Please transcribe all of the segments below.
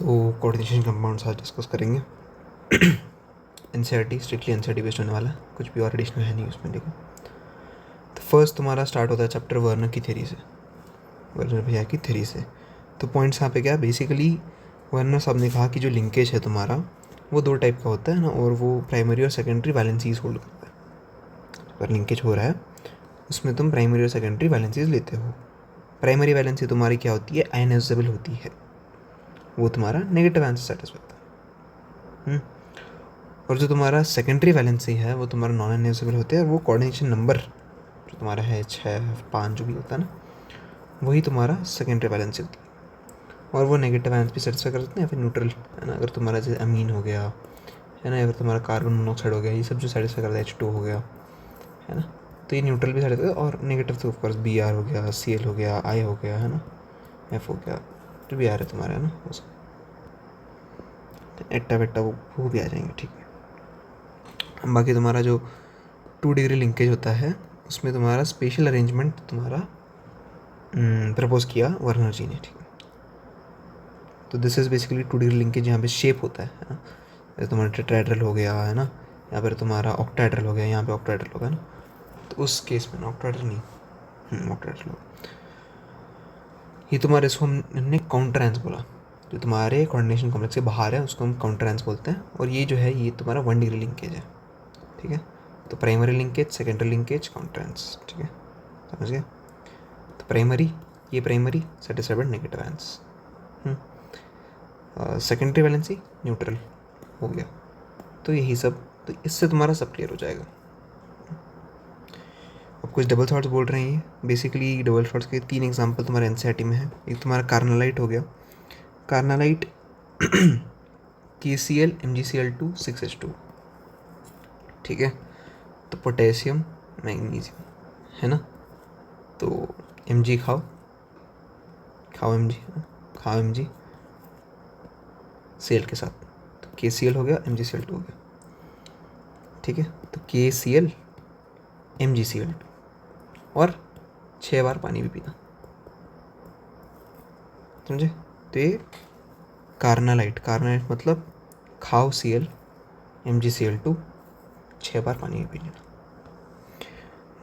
तो coordination compounds आज discuss करेंगे। एनसीईआरटी स्ट्रिक्टली एनसीईआरटी बेस्ड होने वाला है, कुछ भी और एडिशनल है नहीं उसमें। देखो तो फर्स्ट तुम्हारा स्टार्ट होता है चैप्टर वर्नर की थ्योरी से, वर्नर भैया की थ्योरी से। तो पॉइंट्स यहाँ पे क्या है, बेसिकली वर्नर साहब ने कहा कि जो लिंकेज है तुम्हारा वो दो टाइप का होता है ना, और वो प्राइमरी और सेकेंडरी वैलेंसीज होल्ड करता है। अगर लिंकेज हो रहा है उसमें तुम प्राइमरी और सेकेंडरी वैलेंसीज लेते हो। प्राइमरी वैलेंसी तुम्हारी क्या होती है, आयनाइजेबल होती है, वो तुम्हारा नेगेटिव आंसर सेटिस्फाई होता है। और जो तुम्हारा सेकेंडरी वैलेंसी है वो तुम्हारा नॉन आयनाइजेबल होते हैं, और वो कोऑर्डिनेशन नंबर जो तुम्हारा है 6 5 जो भी होता है ना, वही तुम्हारा सेकेंडरी वैलेंसी होती है। और वो नेगेटिव आयंस भी सेटिस्फाई कर सकते हैं या फिर न्यूट्रल, है ना। अगर तुम्हारा जैसे अमीन हो गया, है ना, अगर तुम्हारा कार्बन मोनोऑक्साइड हो गया, ये सब जो सेटिस्फाई करता है H2 हो गया, है ना, तो ये न्यूट्रल भी सेटिस्फाई। और नेगेटिव तो ऑफकोर्स Br हो गया, Cl हो गया, I हो गया, है ना, F हो गया, जो भी आ रहा है तुम्हारा, है ना, वो सब एट्टा वेट्टा वो भी आ जाएंगे, ठीक है। बाकी तुम्हारा जो 2 डिग्री लिंकेज होता है उसमें तुम्हारा स्पेशल अरेंजमेंट तुम्हारा प्रपोज किया वर्नर जी ने, ठीक है। तो this is basically 2 degree linkage, यहाँ पे शेप होता है ना, जैसे तुम्हारा टेट्राहेड्रल हो गया, है ना, यहाँ पर तुम्हारा ऑक्टाहेड्रल हो गया, यहाँ पे ऑक्टाहेड्रल होगा ना, तो उस केस में ऑक्टाहेड्रल नहीं, ऑक्टाहेड्रल होगा। ये तुम्हारे, इसको हमने काउंटर आयंस बोला, जो तुम्हारे कोऑर्डिनेशन कॉम्प्लेक्स से बाहर है उसको हम काउंटर आयंस बोलते हैं। और ये जो है ये तुम्हारा 1 डिग्री लिंकेज है, ठीक है। तो primary linkage, secondary linkage, counter ions, ठीक है, समझ गए। तो प्राइमरी, ये primary satisfied by negative ions, secondary valency neutral हो गया। तो यही सब, तो इससे तुम्हारा सब क्लियर हो जाएगा। अब कुछ डबल थॉट्स बोल रहे हैं, ये बेसिकली डबल थॉट्स के 3 एग्जांपल तुम्हारे एनसीईआरटी में है। एक तुम्हारा कार्नालाइट हो गया, कार्नालाइट KCl MgCl2 6H2, ठीक है। तो पोटेशियम मैग्नीशियम, है ना, तो Mg खाओ Mg, खाओ Mg Cl के साथ, तो KCl हो गया, MgCl2 हो गया, ठीक है। तो KCl MgCl2 और 6 बार पानी भी पीना, समझे। तो ये कार्नालाइट, कार्नालाइट मतलब खाओ Cl MgCl2, 6 बार पानी भी पी लेना।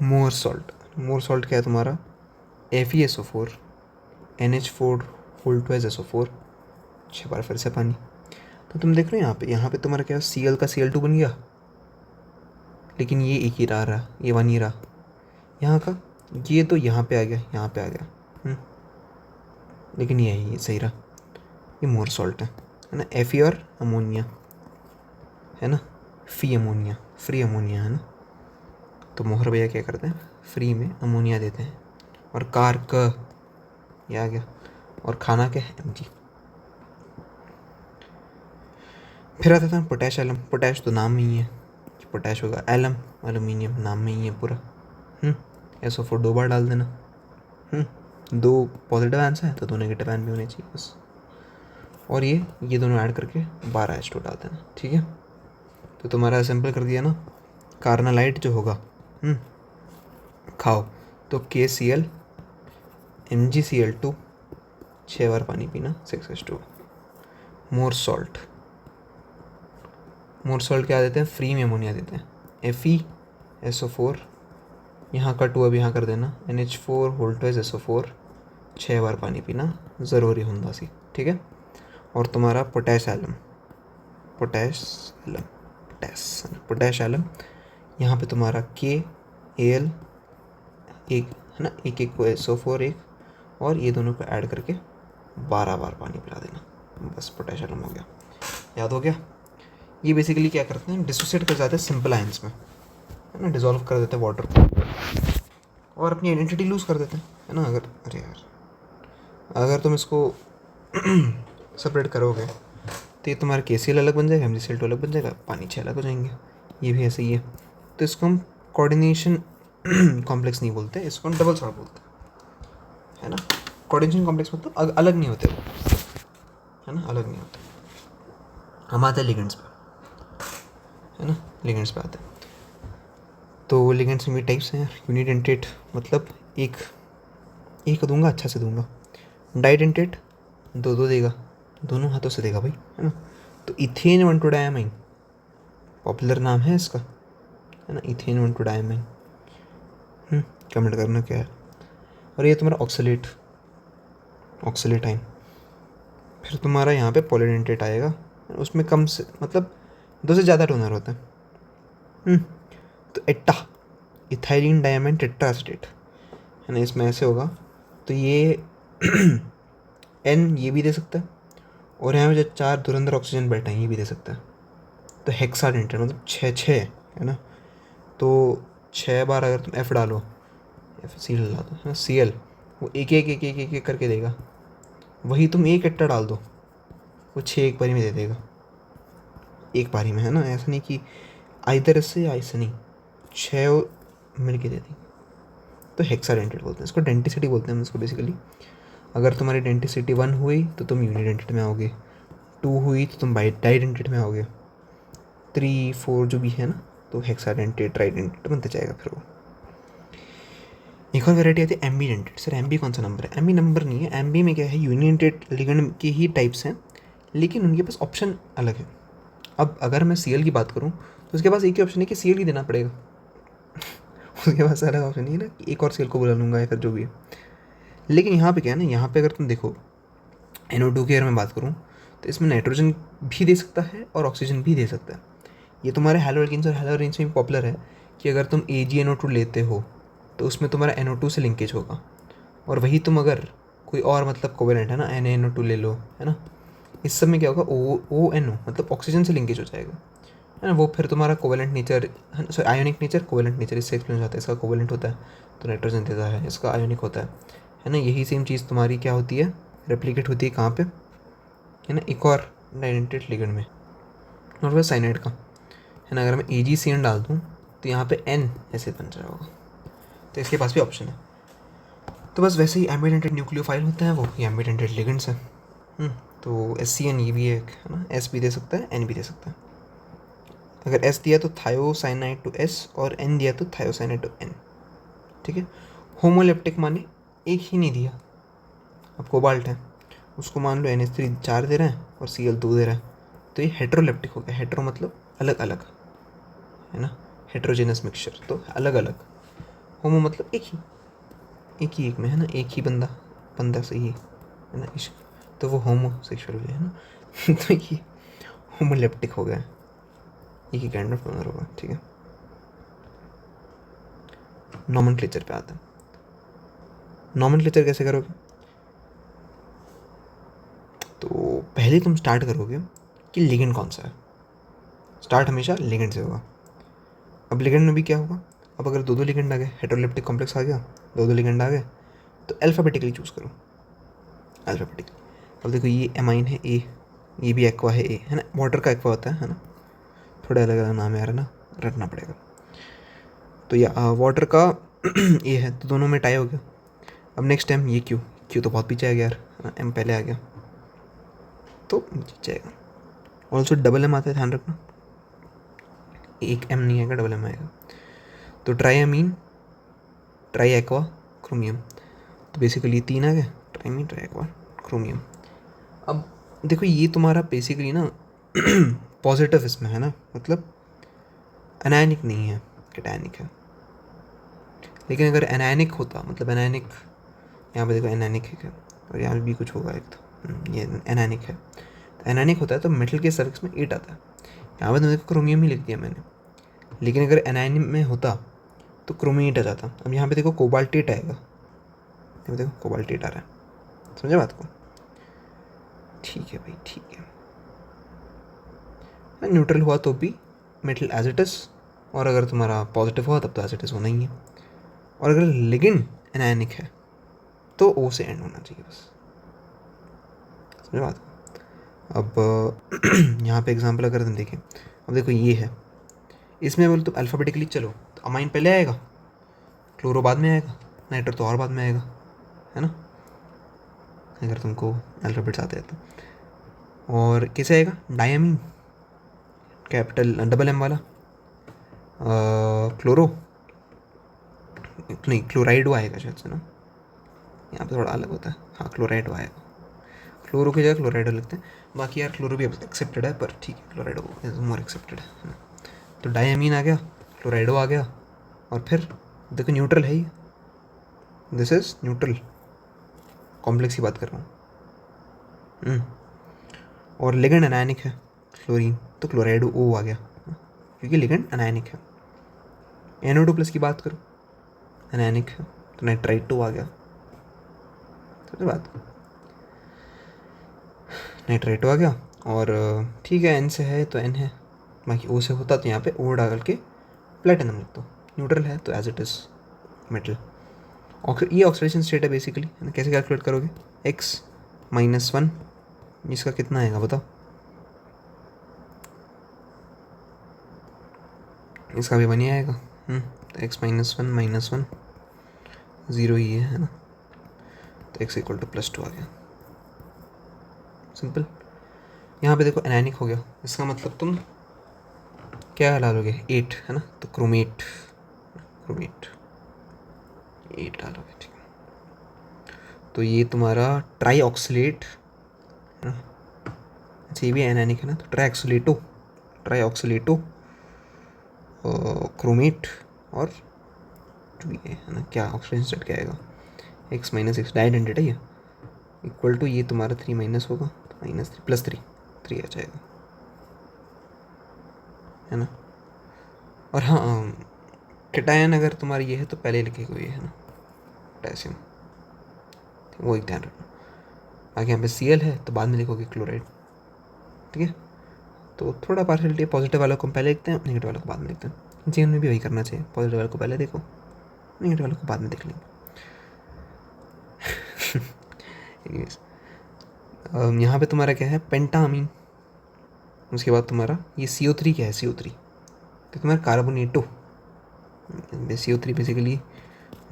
मोर सॉल्ट, मोर सॉल्ट क्या है तुम्हारा, FeSO4 NH4 whole twice SO4, 6 बार फिर से पानी। तो तुम देख रहे हो यहाँ पे तुम्हारा क्या, Cl का Cl2 बन गया, लेकिन ये एक ही रहा, ये 1 ही रहा। यहाँ का ये तो यहाँ पे आ गया, यहाँ पे आ गया, लेकिन ये सही रहा, ये मोर सॉल्ट है ना। Fe और अमोनिया, है ना, फ्री अमोनिया, है ना। तो मोहर भैया क्या करते हैं, फ्री में अमोनिया देते हैं, और कार्क ये आ गया, और खाना क्या है Mg। फिर आता था पोटैश एलम, पोटैश तो नाम में ही है, पोटैश होगा, एलम एल्यूमिनियम नाम में ही है पूरा। SO4 2 बार डाल देना, 2 पॉजिटिव आंसर है तो 2 नेगेटिव आंसर भी होने चाहिए बस। और ये दोनों ऐड करके 12 H2 डाल देना, ठीक है। तो तुम्हारा सिंपल कर दिया ना। कार्नालाइट जो होगा खाओ, तो KCl MgCl2, 6 बार पानी पीना, 6H2। मोर सॉल्ट क्या देते हैं, फ्री में अमोनिया देते हैं, FeSO4, यहाँ का 2 अब यहाँ कर देना, NH4 होल ट्वाइस SO4, 6 बार पानी पीना ज़रूरी होता सी, ठीक है। और तुम्हारा पोटैश एलम, यहाँ पे तुम्हारा KAl एक, है ना, एक को SO4 एक, और ये दोनों को ऐड करके 12 बार पानी पिला देना, बस पोटैश एलम हो गया। याद हो गया। ये बेसिकली क्या करते हैं, डिसोसिएट कर जाते हैं सिंपल आयंस में, है ना, डिसॉल्व कर देते हैं वाटर को, और अपनी आइडेंटिटी लूज़ कर देते हैं, है ना। अगर तुम इसको सेपरेट करोगे तो ये तुम्हारा KCl अलग बन जाएगा, MgCl2 अलग बन जाएगा, पानी 6 अलग हो जाएंगे। ये भी ऐसे ही है। तो इसको हम कोऑर्डिनेशन कॉम्प्लेक्स नहीं बोलते, इसको हम डबल सॉल्ट बोलते हैं, है ना। कोऑर्डिनेशन कॉम्प्लेक्स मतलब अलग नहीं होते वो, है ना, अलग नहीं होते। हम आते हैं लिगेंड्स पे, है ना, लिगेंड्स पे आते हैं। तो लिगेंड्स में भी टाइप्स हैं, यूनिडेंटेट मतलब एक दूंगा, अच्छा से दूंगा। डाइडेंटेट 2 देगा, दोनों हाथों से देखा भाई, है ना। तो इथेन 1,2 डायमाइन पॉपुलर नाम है इसका, है ना, इथेन 1,2 डायमाइन। कमेंट करना क्या है। और ये तुम्हारा ऑक्सीलेटाइन। फिर तुम्हारा यहाँ पे पॉलीडेंटेट आएगा, उसमें कम से मतलब 2 से ज़्यादा टोनर होते हैं। तो एट्टा, इथाइलिन डायमाइन टेट्राएसिटेट, है ना, इसमें ऐसे होगा। तो ये एन ये भी दे सकता है, और यहाँ पे जो 4 धुरंधर ऑक्सीजन बैठे हैं ये भी दे सकता है। तो हेक्साडेंटेट मतलब 6 है ना। तो 6 बार अगर तुम एफ डालो, एफ सी डाल दो, है ना, सी एल, वो एक करके देगा। वही तुम एक एट्टा डाल दो, वो 6 एक बारी में दे देगा, एक बारी में, है ना। ऐसा नहीं कि आइधर इससे या इससे नहीं, 6 मिल के दे दी। तो हेक्साडेंटेट बोलते हैं इसको, डेंटिसिटी बोलते हैं इसको बेसिकली। अगर तुम्हारी डेंटिसिटी 1 हुई तो तुम यूनिडेंटेट में आओगे, 2 हुई तो तुम डाइडेंटेट में आओगे, 3 4 जो भी है ना, तो हेक्साडेंटेट ट्राइडेंटेट बनते जाएगा फिर वो। एक और वैरायटी आती है एम्बीडेंटेट। सर एम्बी कौन सा नंबर है? एम्बी नंबर नहीं है, एम्बी में क्या है, यूनिडेंटेट लिगेंड के ही टाइप्स हैं, लेकिन उनके पास ऑप्शन अलग है। अब अगर मैं सीएल की बात करूँ तो उसके पास एक ही ऑप्शन है कि सीएल ही देना पड़ेगा। उसके पास अलग ऑप्शन नहीं है ना कि एक और सीएल को बुला लूँगा या फिर जो भी है। लेकिन यहाँ पे क्या है ना, यहाँ पे अगर तुम देखो NO2 की अगर मैं बात करूँ तो इसमें नाइट्रोजन भी दे सकता है और ऑक्सीजन भी दे सकता है। ये तुम्हारे हैलोएल्केन्स और हैलोरेंस में भी पॉपुलर है कि अगर तुम AgNO2 लेते हो तो उसमें तुम्हारा NO2 से लिंकेज होगा, और वही तुम अगर कोई और मतलब कोवेलेंट है ना, NaNO2 ले लो, है ना, इस सब में क्या होगा, ONO मतलब ऑक्सीजन से लिंकेज हो जाएगा, है ना। वो फिर तुम्हारा covalent nature, sorry ionic nature, covalent nature इससे एक्सप्लेन हो जाता है। इसका कोवेलेंट होता है तो नाइट्रोजन देता है, इसका आयोनिक होता है ना। यही सेम चीज़ तुम्हारी क्या होती है, रेप्लिकेट होती है कहाँ पे, है ना, एक और डाइडेंटेट लिगेंड में, और वह साइनाइड का, है ना। अगर मैं AgCN डाल दूँ तो यहाँ पे N ऐसे बन जाएगा, तो इसके पास भी ऑप्शन है। तो बस वैसे ही एम्बिडेंटेड न्यूक्लियोफाइल होते हैं वो, ये एम्बिडेंटेड लिगेंड्स हैं। तो SCN ये भी एक, है ना, S भी दे सकता है, N भी दे सकता है। अगर S दिया तो थायोसाइनाइड टू S, और N दिया तो थायोसाइनाइड टू N, ठीक है। होमोलेप्टिक माने एक ही नहीं दिया। अब कोबाल्ट है, उसको मान लो NH3 4 दे रहे हैं और Cl 2 दे रहा है, तो ये हेट्रोलेप्टिक हो गया। हेट्रो मतलब अलग अलग, है ना, हेट्रोजेनस मिक्सचर, तो अलग अलग। होमो मतलब एक ही एक में, है ना, एक ही बंदा से ही, है ना, इश्क, तो वो होमोसेक्सुअल है ना। तो ये होमोलेप्टिक हो गया, एक ही काइंड ऑफ डोनर होगा, ठीक है। नॉमेनक्लेचर पे आता है। नॉमेनक्लेचर कैसे करोगे? तो पहले तुम स्टार्ट करोगे कि लिगेंड कौन सा है। स्टार्ट हमेशा लिगेंड से होगा। अब लिगेंड में भी क्या होगा, अब अगर 2 लिगेंड आ गए, हेटेरोलेप्टिक कॉम्प्लेक्स आ गया, 2 लिगेंड आ गए, तो अल्फ़ाबेटिकली चूज़ करो, अल्फ़ाबेटिकली। अब देखो ये एमाइन है A, ये भी एक्वा है A, है ना, वाटर का एक्वा होता है ना, थोड़ा अलग अलग नाम है यार, ना रटना पड़ेगा। तो या वाटर का A है, तो दोनों में टाई हो गया। अब नेक्स्ट टाइम ये क्यू तो बहुत पीछे आ गया यार, है ना, M पहले आ गया तो जीत जाएगा। ऑल्सो डबल M आता है, ध्यान रखना, एक M नहीं आएगा, डबल M आएगा। तो ट्राइअमीन, ट्राई एक्वा, क्रोमियम, तो बेसिकली 3 आ गए, ट्राइमीन, ट्राई एक्वा, क्रोमियम। अब देखो ये तुम्हारा बेसिकली ना पॉजिटिव इसमें है ना, मतलब एनायनिक नहीं है, कैटायनिक है। लेकिन अगर एनायनिक होता, मतलब एनायनिक, यहाँ पे देखो एनायनिक है, और यहाँ भी कुछ होगा एक, तो ये एनायनिक है। तो एनायनिक होता है तो मेटल के सफिक्स में 8 आता है। यहाँ पे तो देखो क्रोमियम ही लिख दिया मैंने, लेकिन अगर एनायन में होता तो क्रोमिएट आ जाता। अब यहाँ पे देखो कोबाल्टेट आएगा, यहाँ पे देखो कोबाल्टेट आ रहा है, समझे बात को? ठीक है भाई, ठीक है। न्यूट्रल हुआ तो भी मेटल एज इट इज, और अगर तुम्हारा पॉजिटिव हुआ तब तो एज इट इज होना ही है। और अगर लिगेंड एनायनिक है तो O से एंड होना चाहिए, बस, समझे बात? अब यहाँ पे एग्जांपल अगर तुम देखें, अब देखो ये है, इसमें बोल तो अल्फ़ाबेटिकली चलो, तो अमाइन पहले आएगा, क्लोरो बाद में आएगा, नाइट्रो तो और बाद में आएगा, है ना, अगर तुमको अल्फ़ाबेट्स आते हैं तो। और कैसे आएगा, डायमीन, कैपिटल डबल M वाला, क्लोरो नहीं, क्लोराइड आएगा शायद से ना, यहाँ पे थोड़ा अलग होता है, हाँ क्लोराइड आएगा। क्लोरो की जगह क्लोराइडो लिखते हैं। बाकी यार क्लोरो भी एक्सेप्टेड है, पर ठीक है, क्लोराइडो इज मोर एक्सेप्टेड है ना। तो डायमीन आ गया, क्लोराइडो आ गया, और फिर देखो न्यूट्रल है ये, दिस इज न्यूट्रल, कॉम्प्लेक्स की बात कर रहा हूँ। और लिगेंड अनायनिक है क्लोरीन, तो क्लोराइडो ओ आ गया क्योंकि लिगेंड अनायनिक है। NO2+ की बात करो, अनायनिक है, तो नाइट्राइट 2 आ गया। तो बात नाइट्राइट 2 आ गया, और ठीक है N से है तो N है, बाकी O से होता तो यहाँ पे O डाल के प्लेटिनम लिख दो, न्यूट्रल है तो एज इट इज़ मेटल। ये ऑक्सीडेशन स्टेट है बेसिकली, है ना। कैसे कैलकुलेट करोगे, X-1, इसका कितना आएगा बताओ, इसका भी 1 ही आएगा। तो X-1 -1 0 ही है ना। तो X = +2 आ गया, सिंपल। यहाँ पे देखो एनायनिक हो गया, इसका मतलब तुम क्या डालोगे, 8 है ना, तो क्रोमेट 8 डालोगे, ठीक है। तो ये तुम्हारा ट्राईऑक्सिलेट है ना, अच्छा ये भी एनायनिक है ना, तो ट्राईऑक्सिलेटो क्रोमेट, और जो ये है ना, क्या ऑक्सीडेशन स्टेट क्या आएगा, X-6 डाइडेंटेड है ये, इक्वल टू ये तुम्हारा 3 होगा, तो -3 +3 3 आ जाएगा, है ना। और हाँ, कैटायन अगर तुम्हारी ये है तो पहले लिखेगा ये, है ना, पोटेशियम, वो एक ध्यान रखना। बाकी यहाँ पे Cl है तो बाद में लिखोगे क्लोराइड, ठीक है। तो थोड़ा पार्शलिटी, पॉजिटिव वालों को पहले लिखते हैं, नेगेटिव वालों को बाद में लिखते हैं। जीवन में भी वही करना चाहिए, पॉजिटिव वालों को पहले देखो, नेगेटिव वालों को बाद में देख लेंगे। यहाँ पे तुम्हारा क्या है, पेंटामीन, उसके बाद तुम्हारा ये CO3 क्या है, CO3 तो तुम्हारा कार्बोनेटो, CO3 बेसिकली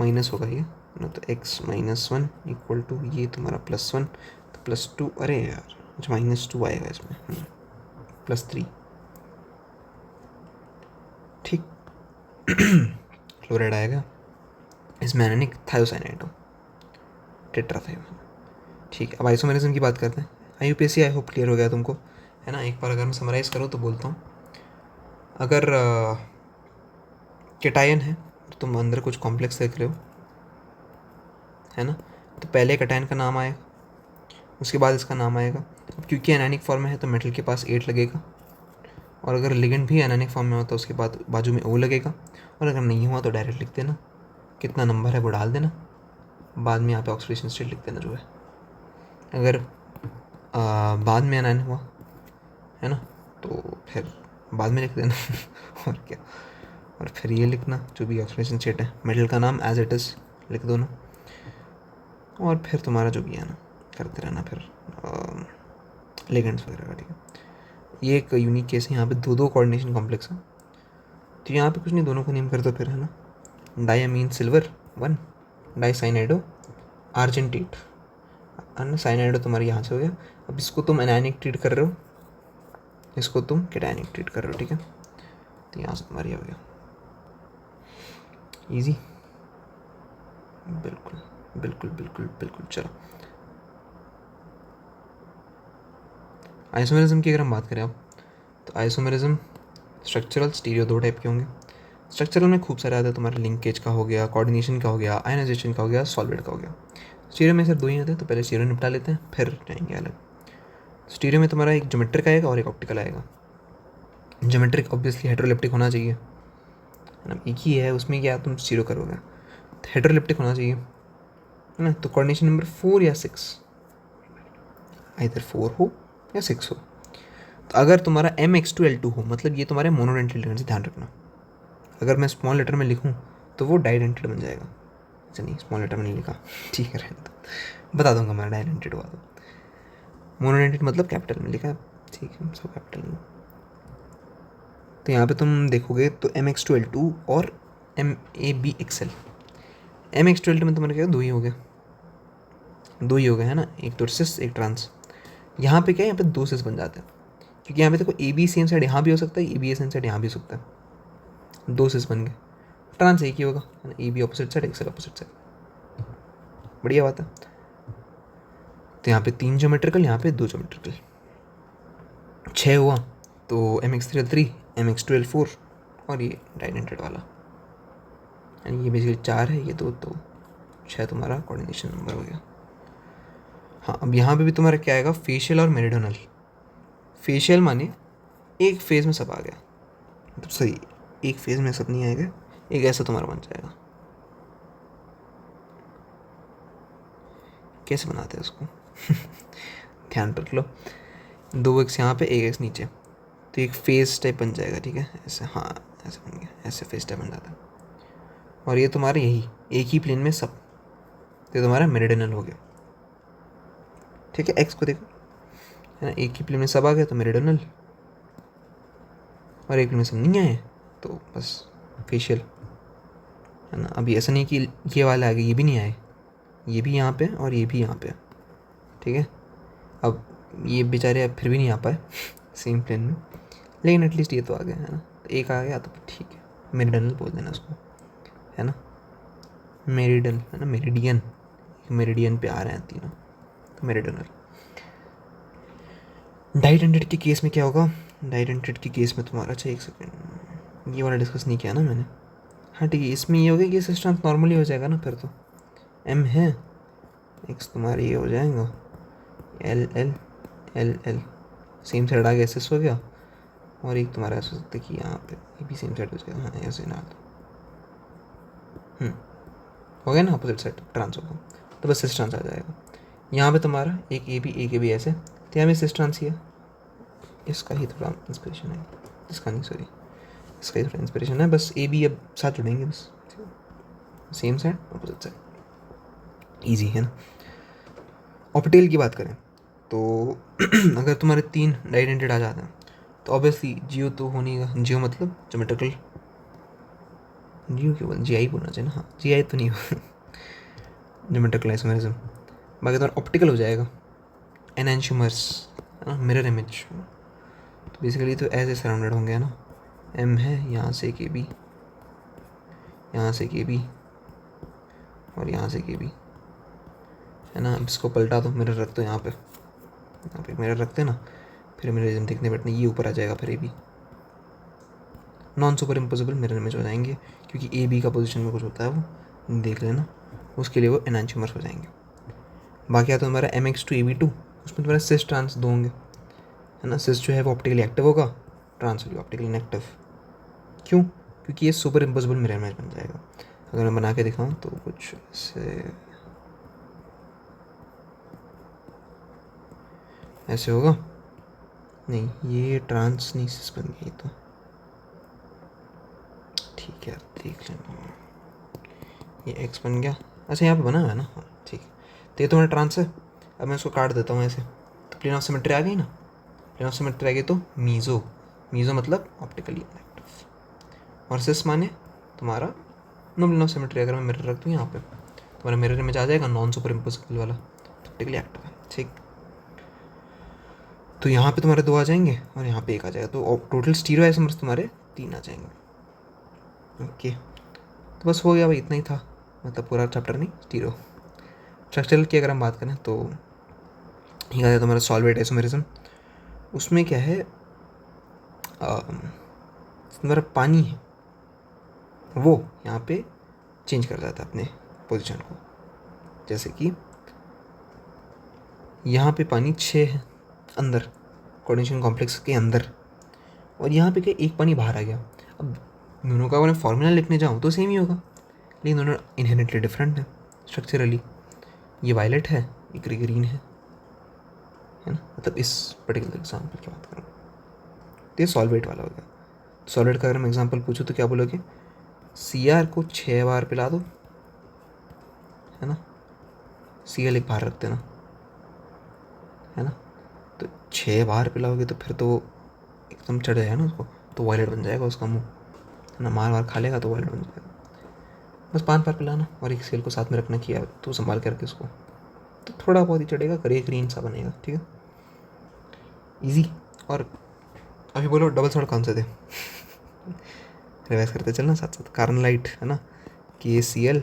माइनस होगा ये ना, तो X-1 इक्वल टू ये तुम्हारा +1, तो +2, अरे यार -2 आएगा इसमें, +3, ठीक। क्लोराइड आएगा, इसमें एनायनिक थायोसाइनाइड हो, टेट्राथायो, ठीक है। अब आइसोमेरिज्म की बात करते हैं। IUPAC आई होप क्लियर हो गया तुमको, है ना। एक बार अगर मैं समराइज़ करूँ तो बोलता हूँ, अगर कैटायन है तो तुम अंदर कुछ कॉम्प्लेक्स देख रहे हो, है ना, तो पहले कैटायन का नाम आएगा, उसके बाद इसका नाम आएगा। अब क्योंकि एनायनिक फॉर्म में है तो मेटल के पास 8 लगेगा, और अगर लिगेंड भी एनायनिक फॉर्म में हो तो उसके बाद बाजू में O लगेगा, और अगर नहीं हुआ तो डायरेक्ट लिख देना, कितना नंबर है वो डाल देना, बाद में यहाँ पे ऑक्सीडेशन स्टेट लिख देना जो है। अगर बाद में एनायन हुआ, है ना, तो फिर बाद में लिख देना और क्या, और फिर ये लिखना जो भी ऑक्सीडेशन स्टेट है, मेटल का नाम एज इट इज़ लिख दो ना, और फिर तुम्हारा जो भी है ना करते रहना फिर लिगेंड्स वगैरह का, ठीक है। ये एक यूनिक केस है, यहाँ पे दो कोऑर्डिनेशन कॉम्प्लेक्स है, तो यहाँ पे कुछ नहीं, दोनों को नेम कर दो फिर, है ना। डायमीन सिल्वर 1, डाइसाइनाइडो आर्जेंटेट, है ना, साइनाइडो तुम्हारे यहाँ से हो गया। अब इसको तुम एनायनिक ट्रीट कर रहे हो, इसको तुम कैटायनिक ट्रीट कर रहे हो, ठीक है। तो यहाँ से तुम्हारी हो गया इजी, बिल्कुल बिल्कुल बिल्कुल बिल्कुल। चलो आइसोमेरिज्म की अगर हम बात करें अब, तो आइसोमेरिज्म स्ट्रक्चरल स्टीरियो 2 टाइप के होंगे। स्ट्रक्चरल में खूब सारे आते हैं, तुम्हारा लिंकेज का हो गया, कोऑर्डिनेशन का हो गया, आयनाइजेशन का हो गया, सॉल्वेट का हो गया। स्टीरियो में सिर्फ 2 ही आते हैं, तो पहले स्टीरियो निपटा लेते हैं, फिर जाएंगे अलग। स्टीरियो में तुम्हारा एक ज्योमेट्रिक आएगा और एक ऑप्टिकल आएगा। ज्योमेट्रिक ऑब्वियसली हेटेरोलिप्टिक होना चाहिए, है ना, एक ही है, उसमें क्या तुम स्टीरियो करोगे, तो हेटेरोलिप्टिक होना चाहिए, है ना। तो कोऑर्डिनेशन नंबर 4 या 6, आइदर 4 हो या 6 हो। तो अगर तुम्हारा MX2L2 हो, मतलब ये तुम्हारे मोनोडेंटेड लिगेंड से, ध्यान रखना। अगर मैं स्मॉल लेटर में लिखूँ तो वो डाइडेंटेड बन जाएगा। अच्छा नहीं, स्मॉल लेटर में नहीं लिखा, ठीक है, रहने दो, बता दूंगा मैं, डाइडेंटेड हुआ तो। मोनोडेंटेड मतलब कैपिटल में लिखा है, ठीक है, सब कैपिटल में। तो यहाँ पे तुम देखोगे तो MX2L2 और MABXL। MX2L2 में तुम्हारे क्या 2 ही हो गया, 2 ही हो गया, है ना, एक तो सिस एक ट्रांस। यहाँ पे क्या है, यहाँ पे 2 सिस बन जाते हैं, क्योंकि यहाँ पे देखो AB सेम साइड यहाँ भी हो सकता है, AB सेम साइड यहाँ भी हो सकता है, 2 सिस बन गए। ट्रांस एक ही होगा, है ना, AB opposite side, axial opposite side, बढ़िया बात है। तो यहाँ पे 3 ज्योमेट्रिकल, यहाँ पे 2 ज्योमेट्रिकल, 6 हुआ। तो mx3 3, mx12 4 और ये डाइडेंटेड वाला, यानी ये बेसिकली 4 है, ये 2, तो 6 तुम्हारा कोऑर्डिनेशन नंबर हो गया। हाँ, अब यहाँ पे भी तुम्हारा क्या आएगा, फेशियल और मेरिडियनल। फेशियल माने एक फेज में सब आ गया, मतलब सही एक फेज में सब नहीं आएगा, एक ऐसा तुम्हारा बन जाएगा। कैसे बनाते हैं उसको ध्यान रख लो, 2 एक्स यहाँ पे, 1 एक्स नीचे, तो एक फेस टाइप बन जाएगा, ठीक है, ऐसे, हाँ ऐसे बन गया, ऐसे फेस टाइप बन जाता है। और ये तुम्हारा यही एक ही प्लेन में सब, तो तुम्हारा मेरिडियनल हो गया, ठीक है। एक्स को देखो, है ना, एक ही प्लेन में सब आ गया तो मेरिडियनल, और एक प्लेन में सब नहीं आए तो बस फेशियल, है ना। अभी ऐसा नहीं कि ये वाला आ गया, ये भी नहीं आए, ये भी यहाँ पे और ये भी यहाँ पे, ठीक है। अब ये बेचारे अब फिर भी नहीं आ पाए सेम प्लेन में, लेकिन एटलीस्ट ये तो आ गया, है ना। तो एक आ गया तो ठीक है, मेरिडियनल बोल देना उसको, है ना, मेरिडल, है ना, मेरिडियन, मेरिडियन पे आ रहे हैं तीनों, तो मेरिडियनल। डाइडेंटेड के केस में क्या होगा, डाइडेंटेड के केस में तुम्हारा, अच्छा एक सेकेंड, ये वाला डिस्कस नहीं किया ना मैंने। हाँ ठीक है, इसमें ये हो गया कि सिस्टम नॉर्मली हो जाएगा ना, फिर तो m है, x तुम्हारा ये हो जाएगा l l l l, same side आ गया, एस हो गया, और एक तुम्हारा ऐसा हो सकता है कि यहाँ पे ये भी सेम साइड हो जाएगा, हाँ ऐसे ना हो गया ना, अपोजिट साइड ट्रांस होगा, तो बस सिस ट्रांस आ जाएगा। यहाँ पे तुम्हारा एक ए बी ऐसे, तो यहाँ भी सिस ट्रांस ही है, इसका ही थोड़ा इंस्पिरेशन है, इसका नहीं सॉरी, इसका ही थोड़ा इंस्पिरेशन है, बस ए बी अब साथ जुड़ेंगे, बस same side opposite side, easy है ना। ऑप्टेल की बात करें तो अगर तुम्हारे 3 डाइडेंटेड आ जाते हैं तो ऑब्वियसली जियो तो होने का, जियो मतलब ज्योमेट्रिकल, जियो क्यों बोल, जी आई बोलना चाहिए ना, हाँ जी आई तो नहीं हो ज्योमेट्रिकल आइसोमेरिज्म। बाकी तुम्हारा ऑप्टिकल हो जाएगा, एनांशियोमर्स, है ना, मिरर इमेज, तो बेसिकली तो ऐसे सराउंडेड होंगे, है ना, एम है, यहाँ से के बी, यहाँ से के बी, और यहाँ से के बी, है ना। अब इसको पलटा दो, मिरर रख दो यहाँ पे मिरर रखते ना, फिर मिररिज्म देखने बैठने, ये ऊपर आ जाएगा, फिर A B non superimposable mirror image हो जाएंगे, क्योंकि ए बी का पोजीशन में कुछ होता है वो देख लेना, उसके लिए वो एनांशियोमर्स हो जाएंगे। बाकी आता है तुम्हारा mx2 ab2, उसमें तुम्हारा सिस ट्रांस 2 होंगे, है ना। सिस जो है वो ऑप्टिकली एक्टिव होगा, ट्रांस होगी ऑप्टिकली इनएक्टिव, क्यों, क्योंकि ये सुपर इम्पोसिबल मिरर इमेज बन जाएगा। अगर मैं बना के दिखाऊँ तो कुछ ऐसे होगा, नहीं ये ट्रांस नहीं सिस बन गई, तो ठीक है देख लेना, ये एक्स बन गया, अच्छा यहाँ पे बना हुआ है ना, हाँ ठीक है। तो ये तुम्हारा ट्रांस है, अब मैं इसको काट देता हूँ ऐसे, तो प्लेन ऑफ सिमेट्री आ गई ना, प्लेन ऑफ सिमेट्री आ गई तो मीज़ो, मीज़ो मतलब ऑप्टिकली इनएक्टिव, और सिस माने तुम्हारा नो प्लेन ऑफ सिमेट्री। अगर मैं मिरर रख दूँ यहाँ पे, तुम्हारा मिरर इमेज आ जाएगा नॉन सुपर इम्पोसिबल वाला, ऑप्टिकली एक्टिव है, ठीक। तो यहाँ पे तुम्हारे 2 आ जाएंगे और यहाँ पे 1 आ जाएगा, तो टोटल स्टीरियो आइसोमर्स तुम्हारे 3 आ जाएंगे। ओके, तो बस हो गया भाई, इतना ही था, मतलब पूरा चैप्टर नहीं, स्टीरियो। स्ट्रक्चरल की अगर हम बात करें तो ये आ जाता तुम्हारा सॉल्वेट आइसोमेरिज्म, उसमें क्या है, तुम्हारा पानी है वो यहाँ पे चेंज कर जाता है अपने पोजीशन को, जैसे कि यहाँ पे पानी 6 है अंदर कोऑर्डिनेशन कॉम्प्लेक्स के अंदर, और यहाँ पे क्या एक पानी बाहर आ गया। अब दोनों का अगर मैं फॉर्मूला लिखने जाऊँ तो सेम ही होगा, लेकिन दोनों इनहेरेंटली डिफरेंट है स्ट्रक्चरली, ये वायलेट है, ये ग्रीन है ना, मतलब इस पर्टिकुलर एग्जाम्पल की बात करूँ तो ये सॉल्वेट वाला हो गया। सॉलिड का अगर मैं एग्जाम्पल पूछूँ तो क्या बोलोगे, Cr को 6 बार पिला दो, है ना, Cl एक बाहर रख देना, है ना, तो 6 बार पिलाओगे तो फिर तो एकदम चढ़ जाएगा ना उसको, तो वायलेट बन जाएगा उसका मुँह, है ना, मार खा लेगा तो वायलेट बन जाएगा। बस 5 बार पिलाना और एक सेल को साथ में रखना, किया तो संभाल के रखे उसको, तो थोड़ा बहुत ही चढ़ेगा, करिए ग्रीन सा बनेगा, ठीक है, इजी। और अभी बोलो डबल सॉल्ट कौन से थे रिवाइज करते चलना साथ साथ, कार्बन लाइट, है ना, KCl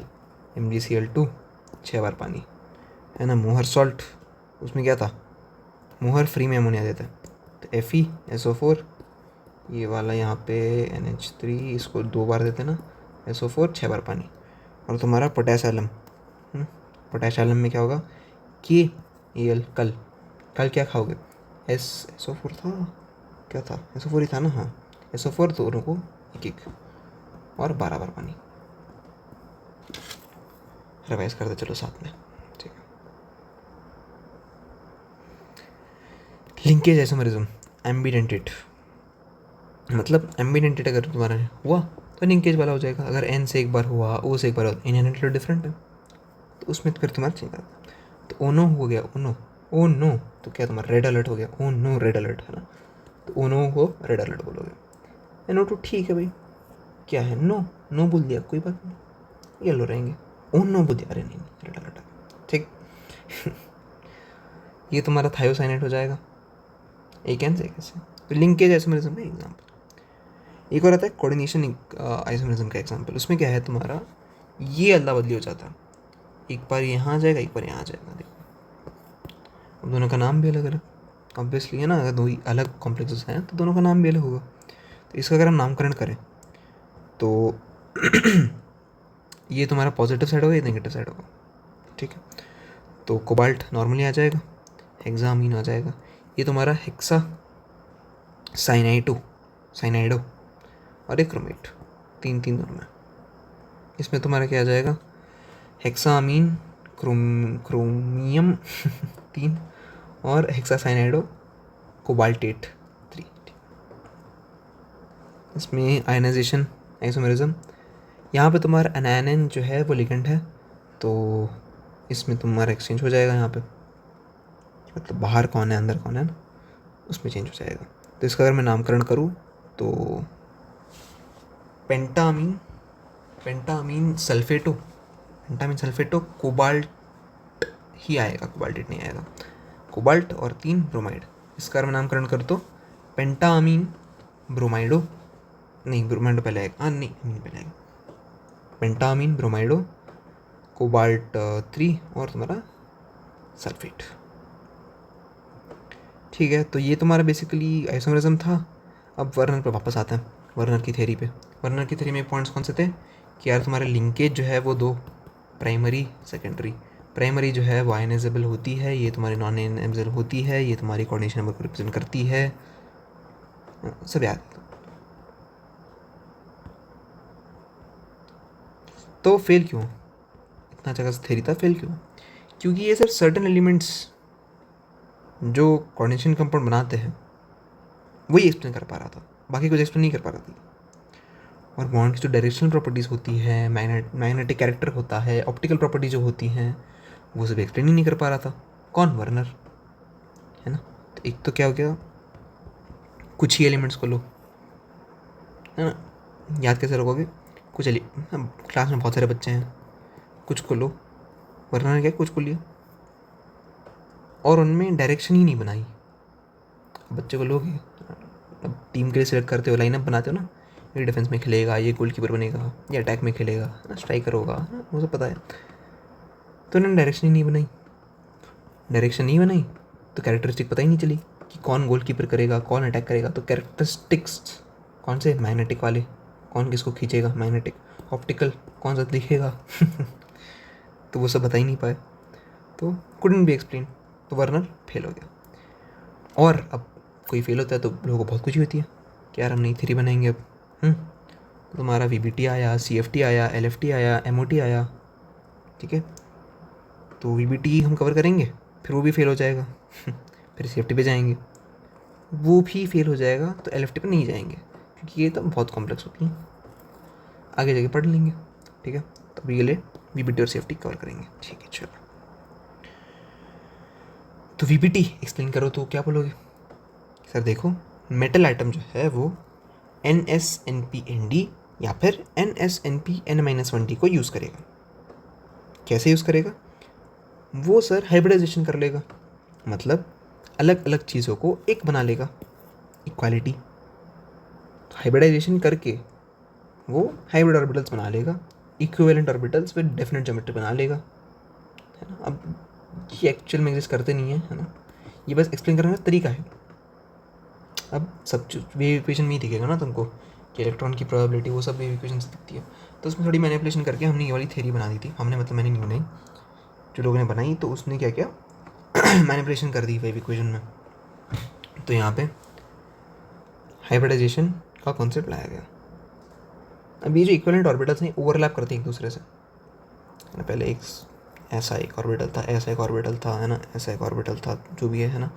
MgCl2 6 बार पानी, है ना, मोहर सॉल्ट उसमें क्या था, मोहर फ्री में अमोनिया देता है, तो FeSO4, ये वाला यहाँ पे NH3, इसको 2 बार देते ना, SO4 6 बार पानी। और तुम्हारा पोटेशियम, पोटेशियम में क्या होगा, KAl, कल क्या खाओगे, SO4 था, क्या था, SO4 ही था ना, हाँ SO4, दोनों को 1-1 और 12 बार पानी। रिवाइज करते चलो साथ में, ठीक है। लिंकेज आइसोमेरिज्म, एम्बिडेंटेट, मतलब एम्बिडेंटेट अगर तुम्हारा हुआ तो लिंकेज वाला हो जाएगा, अगर N से एक बार हुआ, O से एक बार हुआ, इनहेरेंटली डिफरेंट है, तो उसमें फिर तुम्हारा चेंज आता है। तो ओनो हो गया, ओनो, ओ नो, तो क्या तुम्हारा रेड अलर्ट हो गया, ओ नो रेड अलर्ट है ना, तो ओनो को रेड अलर्ट बोलोगे। एनो तो ठीक है भाई, क्या है, नो नो बोल दिया, कोई बात नहीं, येलो रहेंगे। ओ नो बोल दिया, अरे नहीं रेड अलर्ट है, ठीक। ये तुम्हारा थायोसाइनेट हो जाएगा, एक एन से एक ऐसे। तो लिंकेज आइसोमेरिज्म का एग्जाम्पल। एक और आता है कोऑर्डिनेशन आइसोमेरिज्म का एग्जाम्पल। उसमें क्या है, तुम्हारा ये अदला बदली हो जाता है, एक बार यहाँ आ जाएगा, एक बार यहाँ आ जाएगा। देखो अब दोनों का नाम भी अलग अलग ऑब्वियसली है ना, अगर दो अलग कॉम्प्लेक्सेस हैं तो दोनों का नाम भी अलग होगा। तो इसका अगर हम नामकरण करें तो ये तुम्हारा पॉजिटिव साइड होगा, ये नेगेटिव साइड होगा, ठीक है। तो कोबाल्ट नॉर्मली आ जाएगा, हेक्सामीन आ जाएगा, ये तुम्हारा हेक्सा साइनाइडो और एक क्रोमेट, 3 दोनों में। इसमें तुम्हारा क्या आ जाएगा, हेक्सामीन, क्रोमियम 3 और हेक्सासाइनाइडो कोबाल्टेट 3। इसमें आयनाइजेशन आइसोमेरिज्म, यहाँ पे तुम्हारा एनायन जो है वो लिगेंड है, तो इसमें तुम्हारा एक्सचेंज हो जाएगा यहाँ पे, मतलब बाहर कौन है अंदर कौन है ना, उसमें चेंज हो जाएगा। तो इसका अगर मैं नामकरण करूँ तो पेंटामीन सल्फेटो कोबाल्ट ही आएगा, कोबाल्टेट नहीं आएगा, कोबाल्ट और 3 ब्रोमाइड। इसका अगर मैं नामकरण कर तो पेंटामीन ब्रोमाइडो, नहीं ब्रोमाइडो पहले आएगा, हाँ नहीं अमीन पहले आएगा, पेंटामीन ब्रोमाइडो कोबाल्ट 3 और तुम्हारा सल्फेट, ठीक है। तो ये तुम्हारा बेसिकली आइसोमेरिज्म था। अब वर्नर पे वापस आते हैं, वर्नर की थ्योरी पे। वर्नर की थ्योरी में पॉइंट्स कौन से थे कि यार तुम्हारा लिंकेज जो है वो 2, प्राइमरी सेकेंडरी। प्राइमरी जो है वो आयनाइजेबल होती है, ये तुम्हारी नॉन आयनाइजेबल होती है, ये तुम्हारी कोऑर्डिनेशन नंबर को रिप्रेजेंट करती है, सब याद। तो फेल क्यों, इतना अच्छा खासा थ्योरी था, फेल क्यों, क्योंकि ये सर सर्टन एलिमेंट्स जो कोऑर्डिनेशन कंपाउंड बनाते हैं वही एक्सप्लेन कर पा रहा था, बाकी कुछ एक्सप्लेन नहीं कर पा रहा था। और बॉन्ड की जो डायरेक्शनल प्रॉपर्टीज़ होती है, मैग्नेटिक कैरेक्टर होता है, ऑप्टिकल प्रॉपर्टी जो होती हैं, वो सब एक्सप्लेन ही नहीं कर पा रहा था। कौन, वर्नर, है ना। तो एक तो क्या हो गया, कुछ ही एलिमेंट्स को लो, है ना, याद कैसे रखोगे, कुछ क्लास में बहुत सारे बच्चे हैं, कुछ को लो, वर्नर ने क्या कुछ को लिया और उनमें डायरेक्शन ही नहीं बनाई। बच्चे को लोगे, अब टीम के लिए सिलेक्ट करते हो, लाइनअप बनाते हो ना, ये डिफेंस में खेलेगा, ये गोलकीपर बनेगा, ये अटैक में खेलेगा, स्ट्राइकर होगा, वो सब पता है। तो उन्होंने डायरेक्शन ही नहीं बनाई, डायरेक्शन नहीं बनाई तो कैरेक्टरिस्टिक पता ही नहीं चली कि कौन गोलकीपर करेगा, कौन अटैक करेगा। तो कैरेक्टरिस्टिक्स कौन से, मैग्नेटिक वाले, कौन किसको खींचेगा, मैग्नेटिक, ऑप्टिकल कौन सा दिखेगा तो वो सब बता ही नहीं पाए, तो कुडंट बी एक्सप्लेन, तो वर्नर फेल हो गया। और अब कोई फेल होता है तो लोगों को बहुत खुशी होती है कि यार हम नई थ्योरी बनाएंगे अब। तो तुम्हारा VBT आया, CFT आया, LFT आया, MOT आया, ठीक है। तो VBT हम कवर करेंगे, फिर वो भी फेल हो जाएगा फिर CFT पे जाएंगे, वो भी फेल हो जाएगा, तो LFT पे नहीं जाएंगे क्योंकि ये तो बहुत कॉम्प्लेक्स होती है, आगे जाके पढ़ लेंगे, ठीक है। तो अभी के लिए VBT और CFT कवर करेंगे, ठीक है। चलो, तो VBT एक्सप्लेन करो तो क्या बोलोगे सर। देखो, मेटल आइटम जो है वो NSNPND या फिर NSNPN-1D को यूज़ करेगा। कैसे यूज़ करेगा वो सर, हाइब्रिडाइजेशन कर लेगा, मतलब अलग अलग चीज़ों को एक बना लेगा, इक्वालिटी। तो हाइब्रिडाइजेशन करके वो हाइब्रिड ऑर्बिटल्स बना लेगा, equivalent orbitals with definite geometry बना लेगा, है ना। अब ये एक्चुअल में एग्जिस्ट करते नहीं है ना, ये बस एक्सप्लेन करने का तरीका है। अब सब वेव इक्वेशन में ही दिखेगा ना तुमको कि इलेक्ट्रॉन की प्रोबेबिलिटी वो सब वेव इक्वेशन से दिखती है। तो उसमें थोड़ी मैनिपुलेशन करके हमने ये वाली थ्योरी बना दी थी, हमने मतलब मैंने नहीं बनाई, जो लोगों ने बनाई तो उसने क्या किया मैनिपुलेशन कर दी वेव इक्वेशन में। तो यहाँ पे हाइब्रिडाइजेशन का कॉन्सेप्ट लाया गया। अब ये जो इक्विवेलेंट ऑर्बिटल्स हैं ओवरलैप करते हैं एक दूसरे से, है ना। पहले एक ऐसा एक ऑर्बिटल था, ऐसा एक ऑर्बिटल था, है ना, ऐसा एक ऑर्बिटल था, जो भी है ना,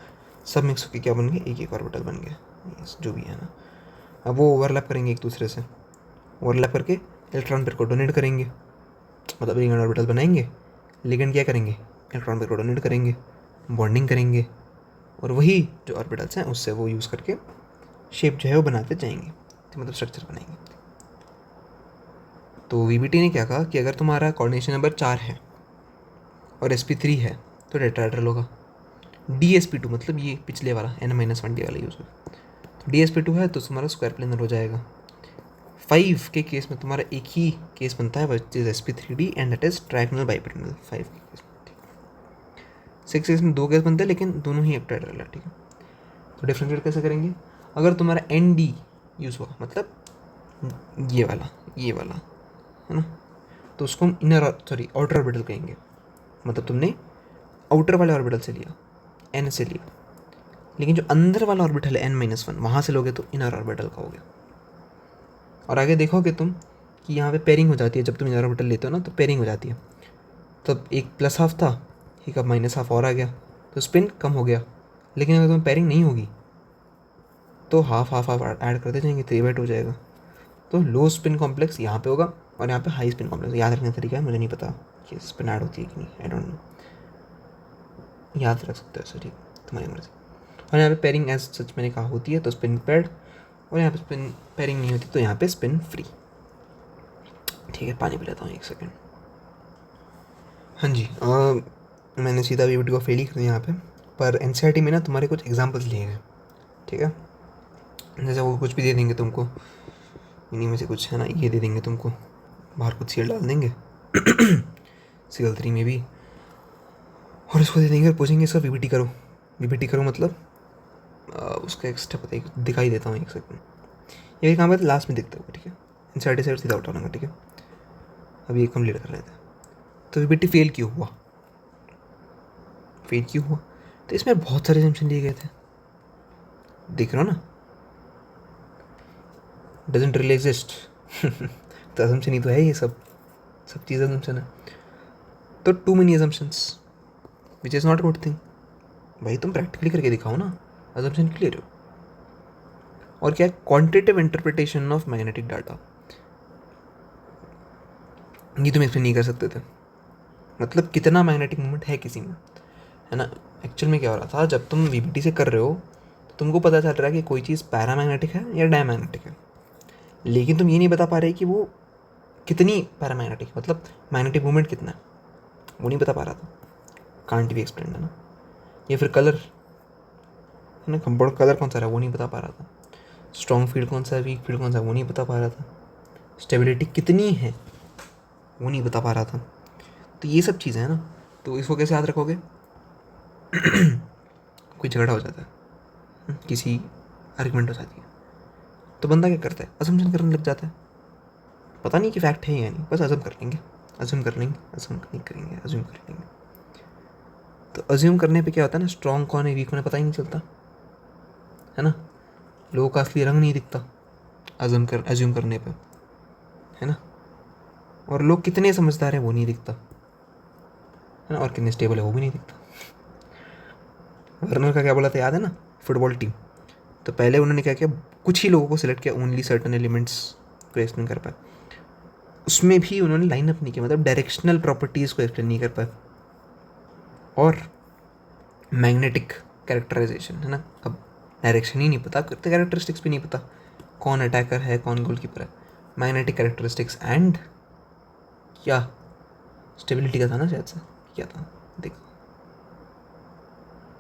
सब मिक्स होकर क्या बन गए, एक एक ऑर्बिटल बन गया, जो भी है ना। अब वो ओवरलैप करेंगे एक दूसरे से, ओवरलैप करके इलेक्ट्रॉन पेयर को डोनेट करेंगे, मतलब लिगेंड ऑर्बिटल बनाएंगे, लिगेंड क्या करेंगे, इलेक्ट्रॉन पेयर को डोनेट करेंगे, बॉन्डिंग करेंगे, और वही जो ऑर्बिटल्स हैं उससे वो यूज़ करके शेप जो है वो बनाते जाएंगे, तो मतलब स्ट्रक्चर बनाएंगे। तो वीबीटी ने क्या कहा कि अगर तुम्हारा कोऑर्डिनेशन नंबर 4 है और sp3 है तो टेट्राहेड्रल होगा। dsp2 मतलब ये पिछले वाला n-1 वाला यूज़ होगा, तो dsp2 है तो तुम्हारा स्क्वायर प्लेनर हो जाएगा। 5 के केस में तुम्हारा एक ही केस बनता है, which is sp3d and that is trigonal bipyramidal 5 के केस में। 6 केस में 2 केस बनते हैं लेकिन दोनों ही octahedral है, ठीक है। तो डिफ्रेंशिएट कैसे करेंगे, अगर तुम्हारा nd यूज़ हुआ मतलब ये वाला है ना, तो उसको हम आउटर ऑर्बिटल कहेंगे, मतलब तुमने आउटर वाले ऑर्बिटल से लिया, n से लिया, लेकिन जो अंदर वाला ऑर्बिटल है n-1 वहाँ से लोगे तो इनर ऑर्बिटल का हो गया। और आगे देखोगे तुम कि यहाँ पे पेयरिंग हो जाती है, जब तुम इनर ऑर्बिटल लेते हो ना तो पेयरिंग हो जाती है। तब एक प्लस हाफ था, एक अब माइनस हाफ और आ गया, तो स्पिन कम हो गया। लेकिन अगर तुम्हें पेयरिंग नहीं होगी तो हाफ हाफ हाफ ऐड करते जाएंगे, 3/2 हो जाएगा। तो लो स्पिन कॉम्प्लेक्स यहाँ पे होगा और यहाँ पे हाई स्पिन कॉम्प्लेक्स। याद रखने का तरीका है, मुझे नहीं पता कि स्पिन ऐड होती है कि नहीं, आई डोंट नो, याद रख सकते हो ऐसे, ठीक, तुम्हारी मर्जी। और यहाँ पे पेयरिंग एज सच मैंने कहा होती है तो स्पिन पेड, और यहाँ पे स्पिन पेयरिंग नहीं होती तो यहाँ पे स्पिन फ्री। ठीक है, पानी पी लेता हूँ 1 सेकेंड। हाँ जी, मैंने सीधा वीडियो को फेल ही कर दिया यहाँ पे, पर एनसीईआरटी में ना तुम्हारे कुछ एग्जाम्पल्स लिए गए, ठीक है। जैसे वो कुछ भी दे देंगे तुमको, इन्हीं में से कुछ है ना, ये दे देंगे तुमको, बाहर कुछ सील डाल देंगे CL3 में भी, और इसको दे देंगे और पूछेंगे इसका वीबीटी करो। वीबीटी करो मतलब उसका एक स्टेप बताइए, दिखाई देता हूँ 1 सेकेंड। ये काम है लास्ट में देखते होगा, ठीक है। एनसीईआरटी से सीधा उठाऊंगा, ठीक है। अभी ये कंप्लीट कर लेते हैं। तो वीबीटी फेल क्यों हुआ, तो इसमें बहुत सारे असम्पशन लिए गए थे, देख रहे हो ना, डजंट रियली एग्जिस्ट तो असम्पशन ही तो है, ये सब चीज़ असम्पशन है। तो too many assumptions which is not good thing. भाई तुम प्रैक्टिकली करके दिखाओ ना, असम्पशन क्लियर हो। और क्या है, quantitative interpretation of magnetic data, ये तुम एक्सप्लेन नहीं कर सकते थे, मतलब कितना मैग्नेटिक मूवमेंट है किसी में, है ना। एक्चुअल में क्या हो रहा था, जब तुम वीबीटी से कर रहे हो तो तुमको पता चल रहा है कि कोई चीज़ पैरामैग्नेटिक है या डायमैग्नेटिक है, लेकिन तुम ये नहीं बता पा रहे कि वो कितनी पैरामैग्नेटिक, मतलब मैग्नेटिक मूवमेंट कितना है, वो नहीं बता पा रहा था। कांट बी एक्सप्लेन, है ना। या फिर कलर, है ना, कंपाउंड कलर कौन सा है वो नहीं बता पा रहा था। स्ट्रॉन्ग फील्ड कौन सा है, वीक फील्ड कौन सा है वो नहीं बता पा रहा था। स्टेबिलिटी कितनी है वो नहीं बता पा रहा था। तो ये सब चीज़ें हैं ना, तो इसको कैसे याद रखोगे कोई झगड़ा हो जाता है, किसी आर्गुमेंट हो जाती है, तो बंदा क्या करता है, असम्पशन करने लग जाता है, पता नहीं कि फैक्ट है या नहीं, बस अज्यूम कर लेंगे, अज्यूम कर लेंगे, अज्यूम नहीं करेंगे, अज्यूम कर लेंगे। तो अज्यूम करने पे क्या होता है ना, स्ट्रॉन्ग कौन है वीक कौन है पता ही नहीं चलता, है ना। लोगों का असली रंग नहीं दिखता अज्यूम करने पे, है ना। और लोग कितने समझदार हैं वो नहीं दिखता, है ना, और कितने स्टेबल है वो भी नहीं दिखता। वर्नर का क्या बोला था याद है ना, फुटबॉल टीम, तो पहले उन्होंने क्या किया, कुछ ही लोगों को सिलेक्ट किया, ओनली सर्टन एलिमेंट्स को एक्सप्लेन कर पाए। उसमें भी उन्होंने लाइनअप नहीं किया, मतलब डायरेक्शनल प्रॉपर्टीज़ को एक्सप्लेन नहीं कर पाए, और मैग्नेटिक कैरेक्टराइजेशन, है ना। अब डायरेक्शन ही नहीं पता, कैरेक्टरिस्टिक्स भी नहीं पता, कौन अटैकर है कौन गोलकीपर है, मैग्नेटिक कैरेक्टरिस्टिक्स एंड क्या स्टेबिलिटी का था ना शायद से, क्या था, देखो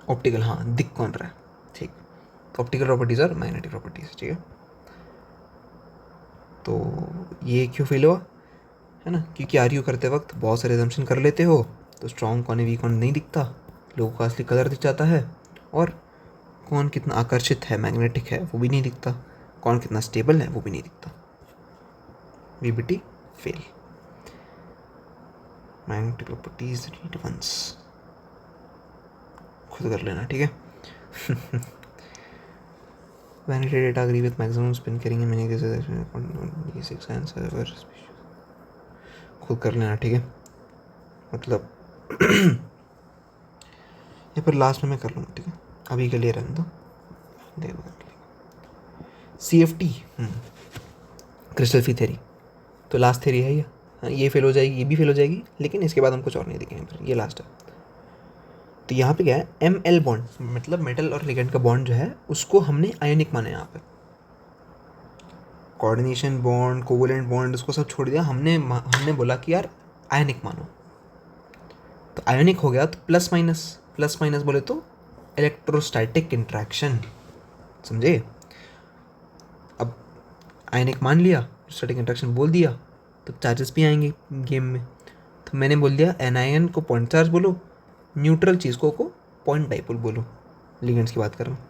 ऑप्टिकल, हाँ दिख कौन रहा है, ठीक। तो ऑप्टिकल प्रॉपर्टीज़ और मैग्नेटिक प्रॉपर्टीज़, ठीक है। तो ये क्यों फेल हुआ, है ना, क्योंकि आर्ग्यू करते वक्त बहुत सारे असम्पशन कर लेते हो तो स्ट्रॉन्ग कौन है वीक कौन नहीं दिखता, लोगों का असली कलर दिख जाता है, और कौन कितना आकर्षित है मैग्नेटिक है वो भी नहीं दिखता, कौन कितना स्टेबल है वो भी नहीं दिखता। VBT fail. Magnetic properties read once, खुद कर लेना ठीक है। Vanity data agree with maximum spin carrying in many cases. Six answer खुद कर लेना ठीक है। मतलब ये पर लास्ट में मैं कर लूँगा ठीक है, अभी के लिए रहने दो, देखो CFT क्रिस्टल फी थ्योरी, तो लास्ट थ्योरी है ये। हाँ, ये फेल हो जाएगी, ये भी फेल हो जाएगी, लेकिन इसके बाद हम कुछ और नहीं देखेंगे, फिर ये लास्ट है। तो यहाँ पे क्या है, ML बॉन्ड, मतलब मेटल और लिगेंड का बॉन्ड जो है उसको हमने आयोनिक माना है। यहाँ पे कोऑर्डिनेशन बॉन्ड, कोवलेंट बॉन्ड, उसको सब छोड़ दिया, हमने बोला कि यार आयोनिक मानो। तो आयोनिक हो गया तो प्लस माइनस बोले तो इलेक्ट्रोस्टैटिक इंट्रैक्शन, समझे। अब आयोनिक मान लिया, स्टैटिक इंट्रैक्शन बोल दिया, तो चार्जेस भी आएंगे गेम में। तो मैंने बोल दिया एनायन को पॉइंट चार्ज बोलो, न्यूट्रल चीज़ को पॉइंट डाइपोल बोलो, लिगेंड्स की बात कर रहा हूँ।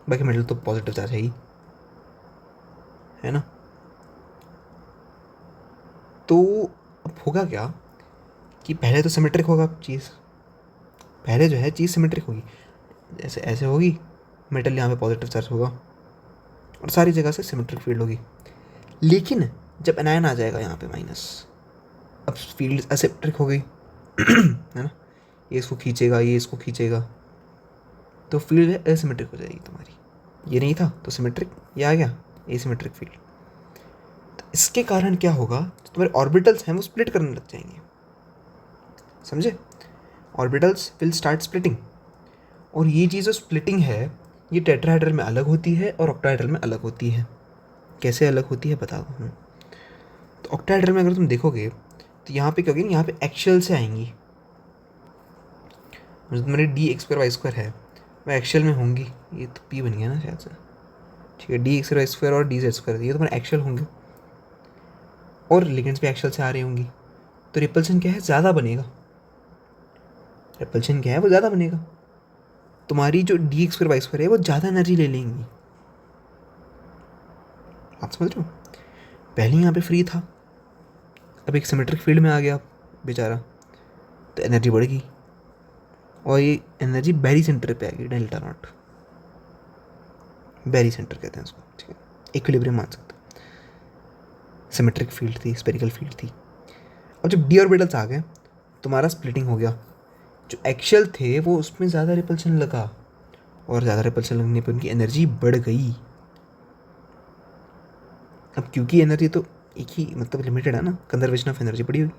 बाकी मेटल तो पॉजिटिव चार्ज है ना। तो अब होगा क्या कि पहले तो सिमेट्रिक होगा चीज़, पहले जो है चीज़ सिमेट्रिक होगी, जैसे ऐसे होगी, मेटल यहाँ पे पॉजिटिव चार्ज होगा और सारी जगह से सिमेट्रिक फील्ड होगी। लेकिन जब एनायन आ जाएगा यहाँ पे माइनस, अब फील्ड असिमेट्रिक हो गई है ना, ये इसको खींचेगा, ये इसको खींचेगा, तो फील्ड एसिमेट्रिक हो जाएगी तुम्हारी। ये नहीं था तो सिमेट्रिक, ये आ गया एसिमेट्रिक फील्ड। तो इसके कारण क्या होगा, जो तुम्हारे ऑर्बिटल्स हैं वो स्प्लिट करने लग जाएंगे, समझे। ऑर्बिटल्स विल स्टार्ट स्प्लिटिंग, और ये चीज़ जो स्प्लिटिंग है ये टेट्राहेड्रल में अलग होती है और ऑक्टाहेड्रल में अलग होती है। कैसे अलग होती है बता दूँ। तो ऑक्टाहेड्रल में अगर तुम देखोगे तो यहाँ पे क्या होगी, यहाँ पे एक्शियल से आएंगी, जो तुम्हारी dx²y² है वह एक्शियल में होंगी। ये तो P बन गया ना शायद से, ठीक है। dx² और dz² ये तुम्हारे एक्शियल होंगे, और लिगेंड्स भी एक्शियल से आ रही होंगी, तो रिपल्शन क्या है, ज़्यादा बनेगा। रिपल्शन क्या है, वो ज़्यादा बनेगा। तुम्हारी जो dx²y² है वो ज़्यादा एनर्जी ले लेंगी। आप समझ रहे हो, पहले यहाँ पे फ्री था, अब एक सिमेट्रिक फील्ड में आ गया बेचारा, तो एनर्जी बढ़ गई, और ये एनर्जी बैरी सेंटर पे आ गई, डेल्टा नॉट, बैरी सेंटर कहते हैं उसको, ठीक है। इक्विलिब्रियम मान सकते हैं। सिमेट्रिक फील्ड थी, स्पेरिकल फील्ड थी। अब जब डी ऑर्बिटल्स आ गए तुम्हारा स्प्लिटिंग हो गया, जो एक्शियल थे वो उसमें ज़्यादा रिपल्शन लगा, और ज़्यादा रिपल्शन लगने पर उनकी एनर्जी बढ़ गई। अब क्योंकि एनर्जी तो एक ही मतलब लिमिटेड है ना, कंजर्वेशन ऑफ एनर्जी पड़ी हुई,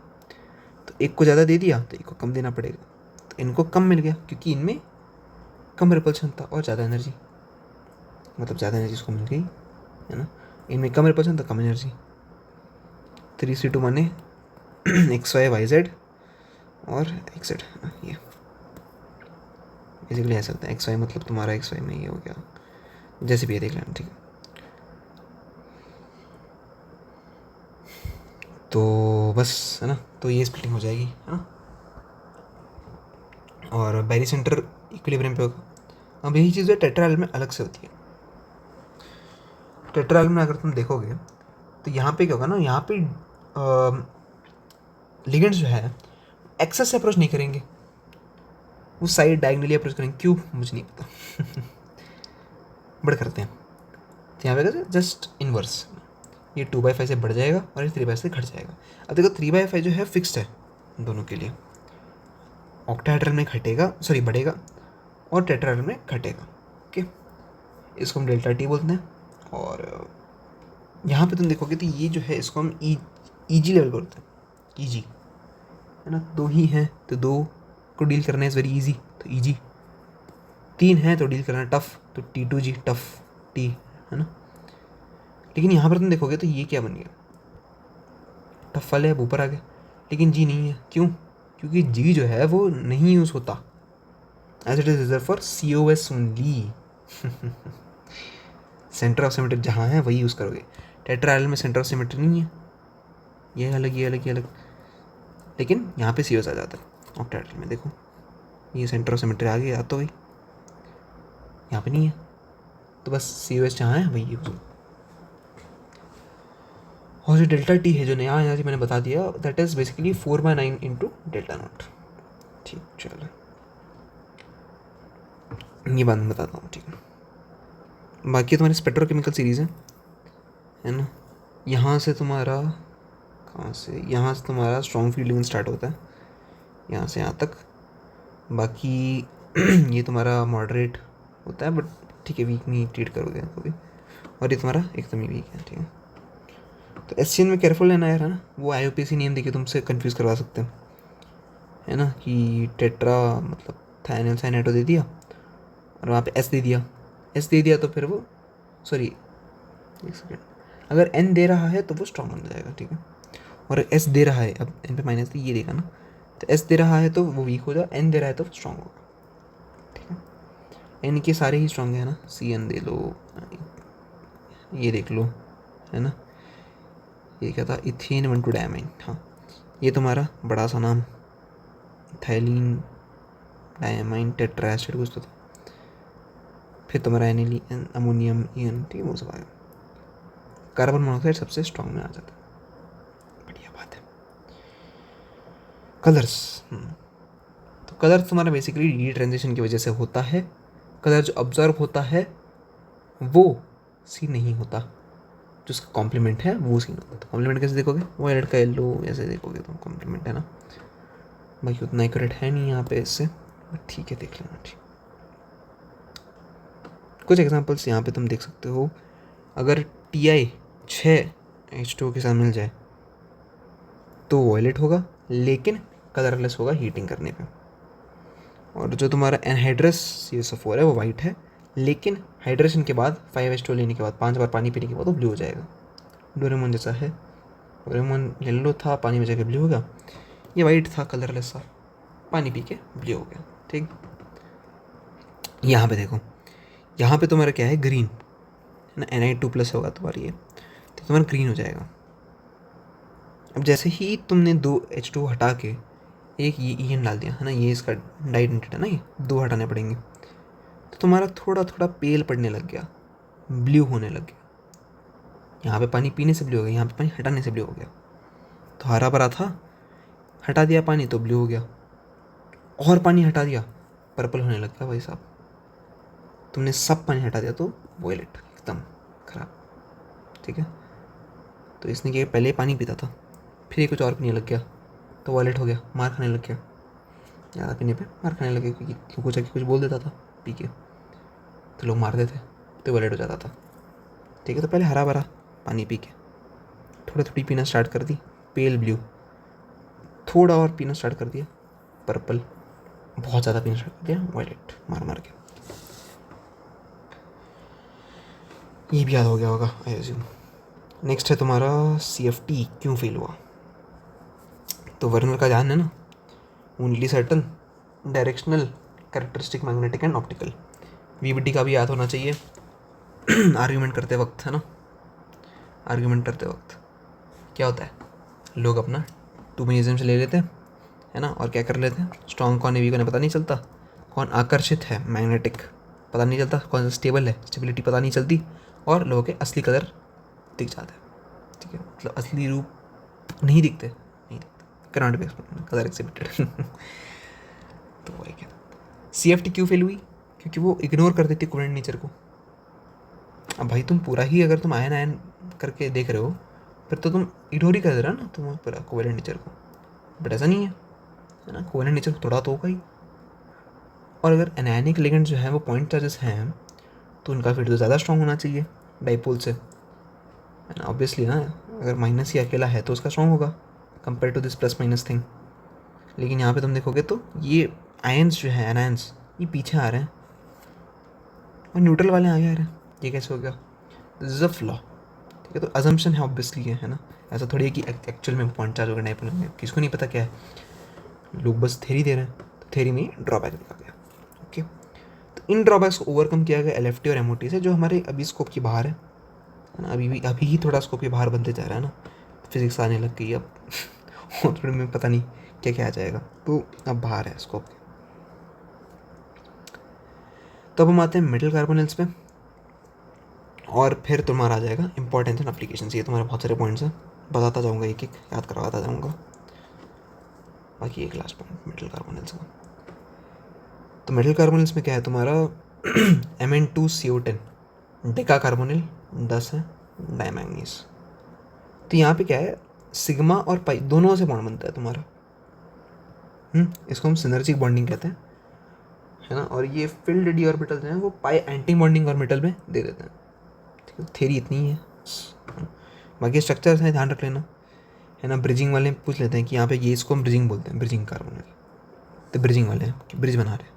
तो एक को ज़्यादा दे दिया तो एक को कम देना पड़ेगा, तो इनको कम मिल गया क्योंकि इनमें कम रिपल्शन था और ज़्यादा एनर्जी, मतलब ज़्यादा एनर्जी इसको मिल गई है ना, इनमें कम रिपल्शन था कम एनर्जी। 3C2 माने XY YZ और XZ, ये बेसिकली ऐसा होता है। XY मतलब तुम्हारा XY में ये हो गया, जैसे भी ये देख लेना, ठीक है। तो बस है ना, तो ये स्प्लिटिंग हो जाएगी है ना, और बैरी सेंटर इक्विलिब्रियम पे होगा। अब यही चीज़ टेट्राहेड्रल में अलग से होती है। टेट्राहेड्रल में अगर तुम देखोगे तो यहाँ पे क्या होगा ना, यहाँ पे लिगेंड्स जो है एक्सेस से अप्रोच नहीं करेंगे, वो साइड डायगनली अप्रोच करेंगे। क्यों मुझे नहीं पता बड़ करते हैं। तो यहाँ पे जस्ट इनवर्स, ये 2/5 से बढ़ जाएगा और ये 3/5 से घट जाएगा। अब देखो 3/5 जो है फिक्स्ड है दोनों के लिए, ऑक्टाहेड्रल में घटेगा, सॉरी बढ़ेगा, और टेट्राहेड्रल में घटेगा, ओके। इसको हम डेल्टा टी बोलते हैं। और यहाँ पे तुम देखोगे तो ये जो है इसको हम ईजी लेवल बोलते हैं, ईजी है ना। 2 ही हैं तो 2 को डील करना इज़ वेरी ईजी, तो ईजी। 3 हैं तो डील करना टफ, तो T2G टफ टी है ना। लेकिन यहाँ पर तुम देखोगे तो ये क्या बन गया, टफ वाले अब ऊपर आ गए, लेकिन जी नहीं है। क्यों? क्योंकि जी जो है वो नहीं यूज़ होता, as it is reserve for COS only. Centre of symmetry जहाँ है वही यूज़ करोगे। टेट्राहेड्रल में सेंटर ऑफ सिमेट्री नहीं है, ये अलग ये अलग ये अलग, लेकिन यहाँ पे COS आ जाता है। ऑक्टाहेड्रल में देखो ये सेंटर ऑफ सिमेट्री आ गई, याद तो गई, यहाँ पे नहीं है, तो बस COS जहाँ है वही यूज हो। और जो डेल्टा टी है जो नया एनर्जी मैंने बता दिया, that is basically 4/9 into delta not. ठीक, चलो ये बात मैं बताता हूँ, ठीक है। बाकी तुम्हारी स्पेक्ट्रोकेमिकल सीरीज़ है ना, यहाँ से तुम्हारा कहाँ से, यहाँ से तुम्हारा स्ट्रॉन्ग फील्डिंग स्टार्ट होता है, यहाँ से यहाँ तक। बाकी ये तुम्हारा मॉडरेट होता है, बट ठीक है, वीक नहीं ट्रीट करोगे कभी। और ये तुम्हारा एकदम ही वीक है, ठीक है। तो SCN में केयरफुल रहना यार, है ना। वो IUPAC नियम देखिए तुमसे कंफ्यूज करवा सकते हैं, है ना, कि टेट्रा मतलब थायनिल साइनाइडो दे दिया और वहाँ पे S दे दिया, S दे दिया तो फिर वो, सॉरी एक सेकेंड, अगर N दे रहा है तो वो स्ट्रॉन्ग बन जाएगा, ठीक है। और S दे रहा है, अब N पे माइनस थी, ये देखा ना, तो S दे रहा है तो वो वीक हो जाए, N दे रहा है तो स्ट्रॉन्ग होगा, ठीक है। N के सारे ही स्ट्रॉन्ग है ना, CN दे लो, ये देख लो, है ना, ये क्या था, इथेन 1,2 डायमाइन, हाँ ये तुम्हारा बड़ा सा नाम थाइलिन डायमाइन टेट्राएसिड कुछ तो था, फिर तुम्हारा एनिलीन अमोनियम ईन, ठीक है, वो सब आया। कार्बन मोनोऑक्साइड सबसे स्ट्रॉन्ग में आ जाता है, बढ़िया बात है। कलर्स, तो कलर तुम्हारा बेसिकली डी ट्रांजिशन की वजह से होता है। कलर जो ऑब्जर्व होता है वो सी नहीं होता, जो उसका कॉम्प्लीमेंट है वो सी होता है। तो कॉम्प्लीमेंट कैसे देखोगे, वायलेट का येलो ऐसे देखोगे तो कॉम्प्लीमेंट है ना। बाकी उतना एक्यूरेट है नहीं यहाँ पे इससे, बट ठीक है देख लेना, ठीक। कुछ एग्जांपल्स यहाँ पे तुम देख सकते हो, अगर Ti 6 H2O के साथ मिल जाए तो वायलेट होगा, लेकिन कलरलेस होगा हीटिंग करने पे। और जो तुम्हारा एनहाइड्रस CSO4 है वो वाइट है, लेकिन हाइड्रेशन के बाद 5 H2O लेने के बाद 5 बार पानी पीने के बाद वो ब्लू हो जाएगा। डोरेमोन जैसा है, डोरेमोन येलो था, पानी में जाके ब्लू हो गया, ये वाइट था कलरलेस था, पानी पी के ब्लू हो गया, ठीक। यहाँ पे देखो, यहाँ पे तुम्हारा क्या है, ग्रीन है ना, Ni2+ होगा तुम्हारी ये, तो तुम्हारा ग्रीन हो जाएगा। अब जैसे ही तुमने 2 H2O हटा के एक ये EN डाल दिया है ना, ये इसका डाइडेंटेड है ना, ये 2 हटाने पड़ेंगे, तो तुम्हारा थोड़ा थोड़ा पेल पड़ने लग गया, ब्लू होने लग गया। यहाँ पे पानी पीने से ब्लू हो गया, यहाँ पे पानी हटाने से ब्लू हो गया। तो हरा भरा था, हटा दिया पानी तो ब्लू हो गया, और पानी हटा दिया पर्पल होने लग गया। भाई साहब, तुमने सब पानी हटा दिया तो वॉयलेट एकदम खराब, ठीक है। तो इसने क्या, पहले पानी पीता था, फिर ये कुछ और पीने लग गया तो वॉयलेट हो गया, मार खाने लग गया, ज़्यादा पीने पे मार खाने लगे, क्योंकि कुछ आके कुछ बोल देता था पी के, तो लोग मार देते तो वॉयलेट हो जाता था, ठीक है। तो पहले हरा भरा पानी पी के थोड़ी थोड़ी पीना स्टार्ट कर दी, पेल ब्लू, थोड़ा और पीना स्टार्ट कर दिया पर्पल, बहुत ज़्यादा पीना स्टार्ट कर दिया वॉयलेट, मार मार के। ये भी याद हो गया होगा आई एज्यूम। नेक्स्ट है तुम्हारा CFT क्यों फेल हुआ। तो वर्नर का ध्यान है ना, only certain directional characteristic magnetic and optical. VBD का भी याद होना चाहिए आर्ग्यूमेंट करते वक्त, है ना। आर्ग्यूमेंट करते वक्त क्या होता है, लोग अपना टूमिनिज्म से ले लेते हैं, है ना, और क्या कर लेते हैं, स्ट्रॉन्ग कौन है वीक है पता नहीं चलता, कौन आकर्षित है मैग्नेटिक पता नहीं चलता, कौन सा स्टेबल है स्टेबिलिटी पता नहीं चलती, और लोगों के असली कलर दिख जाते हैं, ठीक है। मतलब असली रूप नहीं दिखते, कैनॉट बी कलर एक्सिबिटेड तो वही क्या, CFT क्यों फेल हुई, क्योंकि वो इग्नोर कर देती कोवेलेंट नेचर को। अब भाई तुम पूरा ही अगर तुम आयन आयन करके देख रहे हो, फिर तो तुम इग्नोर ही कर दे रहा ना तुम पूरा कोवेलेंट नेचर को, बट ऐसा नहीं है ना, कोवेलेंट नेचर थोड़ा तो होगा ही। और अगर एनायनिक लिगेंड जो है वो पॉइंट चार्जेस हैं, तो उनका फील्ड तो ज़्यादा स्ट्रॉन्ग होना चाहिए डाइपोल से, है ना, ऑब्वियसली ना। अगर माइनस ही अकेला है तो उसका स्ट्रॉन्ग होगा compare to this plus minus thing. लेकिन यहाँ पे तुम देखोगे तो ये आयंस जो है एनायंस, ये पीछे आ रहे हैं और न्यूट्रल वाले आगे आ रहे हैं, ये कैसे हो गया, दिस इज अ फ्लॉ, ठीक है। तो अजम्पशन है ऑब्वियसली है ना, ऐसा थोड़ी है कि एक्चुअल में पॉइंट चार्ज होगा डाइपोल में, किसको नहीं पता क्या है, लोग बस थ्योरी दे रहे हैं, तो थ्योरी में ड्रॉबैक दिखा गया, ओके। तो इन ड्रॉबैक्स को ओवरकम किया गया LFT और MOT से, जो हमारे अभी स्कोप की बाहर है ना, अभी ही थोड़ा स्कोप के बाहर बनते जा रहा है ना, फिजिक्स आने लग गई अब और थोड़ी में पता नहीं क्या क्या आ जाएगा, तो अब बाहर है स्कोप के। तो अब हम आते हैं मेटल कार्बोनिल्स पे, और फिर तुम्हारा आ जाएगा इंपॉर्टेंस एंड एप्लीकेशंस। ये तुम्हारे बहुत सारे पॉइंट्स हैं, बताता जाऊँगा एक एक, याद करवाता जाऊँगा। बाकी एक लास्ट पॉइंट मेटल कार्बोनिल्स का। तो मेटल कार्बोनिल्स में क्या है तुम्हारा Mn2CO10 डेका कार्बोनिल 10 है डाईमैंगनीज। तो यहाँ पे क्या है, सिग्मा और पाई दोनों से बॉन्ड बनता है तुम्हारा। इसको हम सिनर्जिक बॉन्डिंग कहते हैं, है ना। और ये फिल्ड डी ऑर्बिटल्स हैं वो पाई एंटी बॉन्डिंग ऑर्बिटल में दे देते हैं। ठीक है, थ्योरी इतनी ही है। बाकी स्ट्रक्चर्स हैं, ध्यान रख लेना, है ना। ब्रिजिंग वाले पूछ लेते हैं कि यहाँ पे ये इसको हम ब्रिजिंग बोलते हैं, ब्रिजिंग कार्बोनिल। तो ब्रिजिंग वाले हैं कि ब्रिज बना रहे हैं।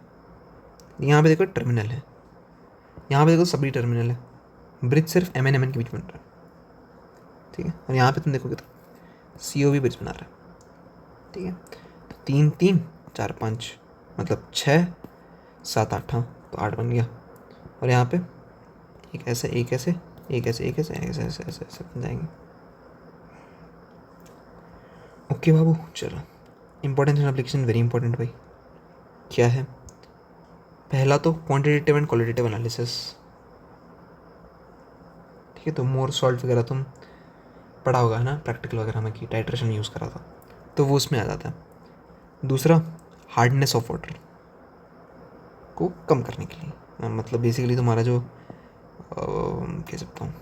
यहाँ पे देखो टर्मिनल है, यहाँ पे देखो सभी टर्मिनल है, ब्रिज सिर्फ MN के बीच बन रहा है। ठीक है, और यहाँ पे तुम देखोगे तो CO भी ब्रिज बना रहा है। ठीक है, तो 3 3 4 5 मतलब 6 7 8, हाँ तो 8 बन गया। और यहाँ पे एक ऐसे एक ऐसे एक ऐसे एक ऐसे ऐसे ऐसे ऐसे ऐसे बन जाएंगे। ओके बाबू, चलो importance and application very important भाई। क्या है, पहला तो क्वांटिटेटिव एंड क्वालिटेटिव एनालिसिस। ठीक है, तो मोर सॉल्ट वगैरह तुम पढ़ा होगा, है ना, प्रैक्टिकल वगैरह में कि टाइट्रेशन यूज़ करा था, तो वो उसमें आ जाता है। दूसरा हार्डनेस ऑफ वाटर को कम करने के लिए, मतलब बेसिकली तुम्हारा जो कह सकता हूँ,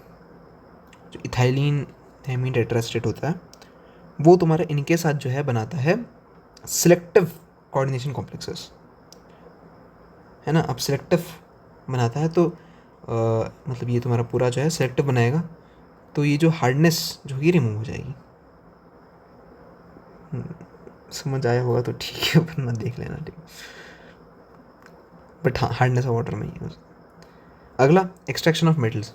जो इथाइलिन हेमीन टेट्रास्टेट होता है वो तुम्हारा इनके साथ जो है बनाता है सिलेक्टिव कोऑर्डिनेशन कॉम्प्लेक्सेस, है ना। अब सिलेक्टिव बनाता है तो मतलब ये तुम्हारा पूरा जो है सिलेक्टिव बनाएगा, तो ये जो हार्डनेस जो ये रिमूव हो जाएगी। समझ आया होगा तो ठीक है, वरना देख लेना, ठीक। बट हाँ, हार्डनेस ऑफ वाटर में यूज। अगला एक्सट्रैक्शन ऑफ मेटल्स।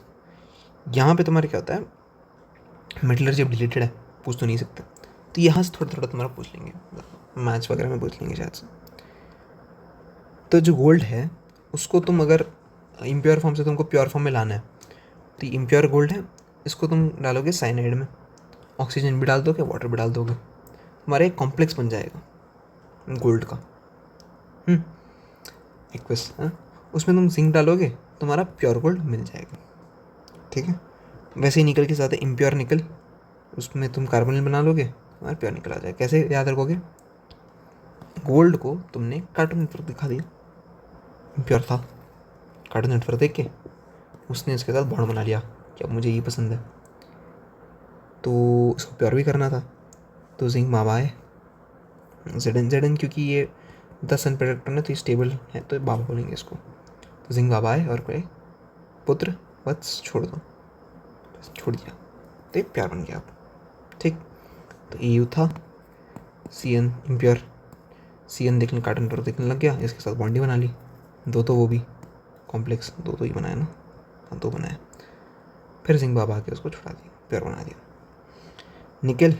यहाँ पे तुम्हारा क्या होता है, मेटलर्जी अब डिलीटेड है, पूछ तो नहीं सकते, तो यहाँ से थोड़ा थोड़ा तुम्हारा पूछ लेंगे, मैथ्स वगैरह में पूछ लेंगे शायद से। तो जो गोल्ड है उसको तुम अगर इम्प्योर फॉर्म से तुमको प्योर फॉर्म में लाना है, तो इम्प्योर गोल्ड है, इसको तुम डालोगे साइनाइड में, ऑक्सीजन भी डाल दोगे, वाटर भी डाल दोगे, तुम्हारा एक कॉम्प्लेक्स बन जाएगा गोल्ड का, एक्वस, हाँ। उसमें तुम जिंक डालोगे, तुम्हारा प्योर गोल्ड मिल जाएगा। ठीक है, वैसे ही निकल के साथ है इम्प्योर निकल, उसमें तुम कार्बोनिल बना लोगे, तुम्हारा प्योर निकल आ जाएगा। कैसे याद रखोगे, गोल्ड को तुमने कार्टून नेटवर्क दिखा दिया, इम्प्योर था, कार्टून नेटवर्क देख के उसने इसके साथ बॉन्ड बना लिया कि अब मुझे ये पसंद है, तो उसको प्योर भी करना था, तो जिंक बाबा है, जेडन क्योंकि ये 10 सन प्रोडक्टर है तो ये स्टेबल है, तो बाबा बोलेंगे इसको। तो जिंक बाबा है और कोई पुत्र वत्स छोड़ दो, बस छोड़ दिया, तो ये प्यार बन गया अब। ठीक, तो EU था, CN इम्प्योर, CN देखने कार्टन पर देखने लग गया, इसके साथ बॉन्डी बना ली, दो तो वो भी कॉम्प्लेक्स, दो तो ही बनाया ना, हाँ दो बनाया। फिर जिंक बाबा आके उसको छुड़ा दिया, प्योर बना दिया। निकल,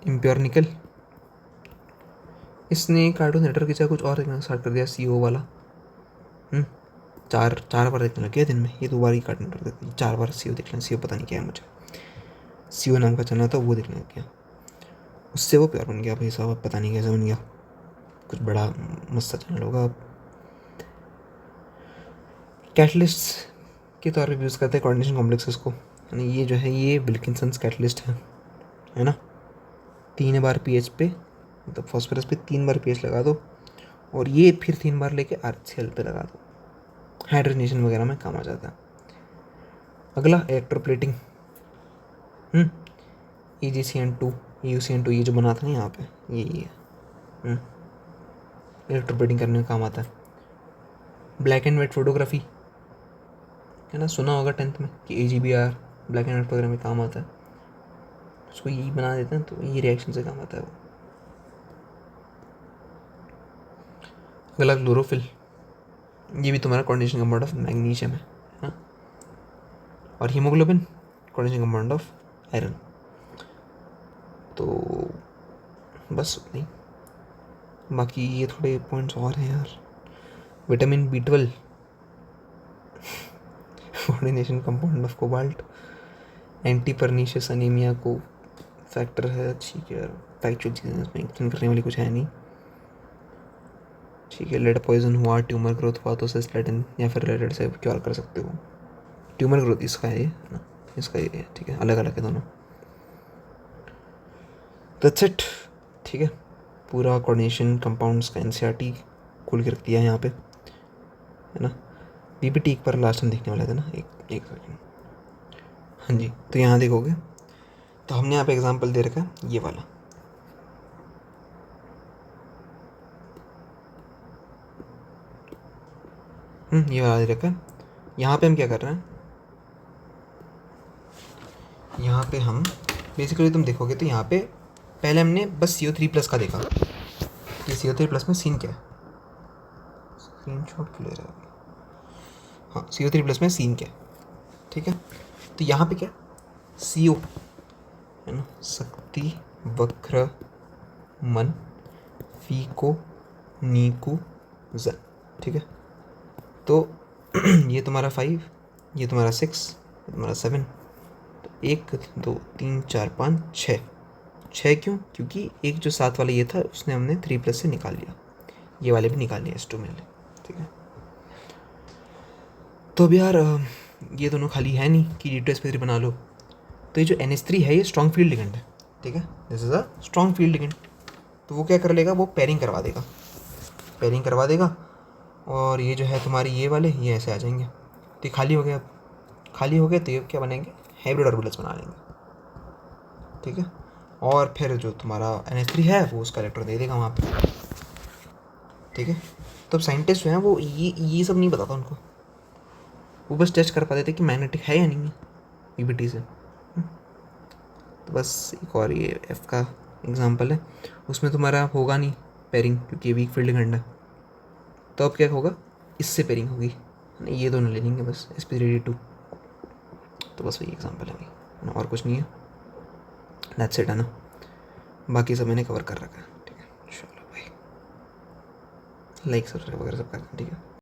इम्प्योर निकल, इसने कार्टून नेटवर्क की जगह कुछ और देखना स्टार्ट कर दिया, CO वाला। 4 बार देखने लग गया दिन में, ये 2 बार ही कार्टून नेटवर्क देखते, 4 बार CO देख लें, CO पता नहीं क्या है मुझे, CO नाम का चैनल था वो देखने लग गया, उससे वो प्यार बन गया भाई साहब, पता नहीं कैसे बन गया, कुछ बड़ा मस्त चैनल होगा। कैटलिस्ट के तौर पर यूज़ करते हैं कोऑर्डिनेशन कॉम्प्लेक्सेस को, यानी ये जो है ये विल्किंसन्स कैटलिस्ट है ना। 3 बार pH पे, मतलब फॉस्फोरस पे 3 बार pH लगा दो, और ये फिर 3 बार लेके RCl पे लगा दो, हाइड्रोजनेशन वगैरह में काम आ जाता है। अगला इलेक्ट्रोप्लेटिंग, EgCN2 EuCN2 ये जो बना था ना यहाँ पे, ये है, इलेक्ट्रोप्लेटिंग करने में काम आता है। ब्लैक एंड वाइट फोटोग्राफी, है ना, सुना होगा 10th में कि AGBR ब्लैक एंड वाइट वगैरह में काम आता है, उसको यही बना देते हैं, तो ये रिएक्शन से काम आता है वो। अगला क्लोरोफिल, ये भी तुम्हारा कोऑर्डिनेशन कंपाउंड ऑफ मैग्नीशियम है ना। और haemoglobin coordination compound of iron. तो बस नहीं, बाकी ये थोड़े पॉइंट्स और हैं यार। Vitamin B12 coordination compound of cobalt, anti pernicious anaemia को फैक्टर है, ठीक है यार, फैक्चुअल चीज़ें इसमें एक्सप्लेन करने वाली कुछ है नहीं, ठीक है। लेड पॉइजन हुआ, ट्यूमर ग्रोथ हुआ तो सिस्प्लेटिन या फिर रिलेटेड से क्योर कर सकते हो। ट्यूमर ग्रोथ इसका है ये ना, इसका ये है, ठीक है, अलग अलग है दोनों। दैट्स इट, ठीक है। पूरा कोऑर्डिनेशन कंपाउंड्स का एनसीईआरटी खोल के रख दिया है यहाँ पे, है ना। पीपीटी एक बार लास्ट में देखने वाले थे ना, एक सेकेंड। हाँ जी, तो यहाँ देखोगे तो हमने यहाँ पे एग्जांपल दे रखा है ये वाला, ये वाला दे रखा है। यहाँ पे हम क्या कर रहे हैं, यहाँ पे हम बेसिकली तुम देखोगे तो यहाँ पे पहले हमने बस CO3+ का देखा। ये CO3+ में सीन क्या है, स्क्रीनशॉट ले रहा है, हाँ CO3+ में सीन क्या है, ठीक है। तो यहाँ पे क्या CO है ना, शक्ति, वक्र, मन, फीको, नीकू, जन, ठीक है। तो ये तुम्हारा 5, ये तुम्हारा 6, ये तुम्हारा 7, तो 1 2 3 4 5 6, 6 क्यों, क्योंकि एक जो 7 वाला ये था उसने हमने 3+ से निकाल लिया, ये वाले भी निकाल लिया S2 में, ठीक है। तो अब यार ये दोनों खाली है नहीं कि D2sp3 बना लो, तो ये जो NH3 है ये स्ट्रॉन्ग फील्ड लिगेंड है, ठीक है, this is a strong field ligand. तो वो क्या कर लेगा, वो पेयरिंग करवा देगा, पेयरिंग करवा देगा, और ये जो है तुम्हारी ये वाले ये ऐसे आ जाएंगे, तो ये खाली हो गया। अब खाली हो गए तो ये क्या बनेंगे, हाइब्रिड ऑर्बिटल्स बना लेंगे, ठीक है। और फिर जो तुम्हारा NH3 है वो उसका इलेक्ट्रॉन दे देगा वहाँ पे, ठीक है। तो अब साइंटिस्ट जो हैं वो ये सब नहीं बताता उनको, वो बस टेस्ट कर पाते थे कि मैग्नेटिक है या नहीं है पीपीटी से। तो बस एक और ये F का एग्जांपल है, उसमें तुम्हारा होगा नहीं पेयरिंग क्योंकि ये वीक फील्ड लिगेंड है। तो अब क्या होगा, इससे पेयरिंग होगी, ये दोनों ले लेंगे बस sp3d2। तो बस वही एग्जांपल है भाई, और कुछ नहीं है, दैट्स इट, है ना। बाकी सब मैंने कवर कर रखा है, ठीक है। चलो भाई, लाइक सब्सक्राइब वगैरह सब कर दें, ठीक है।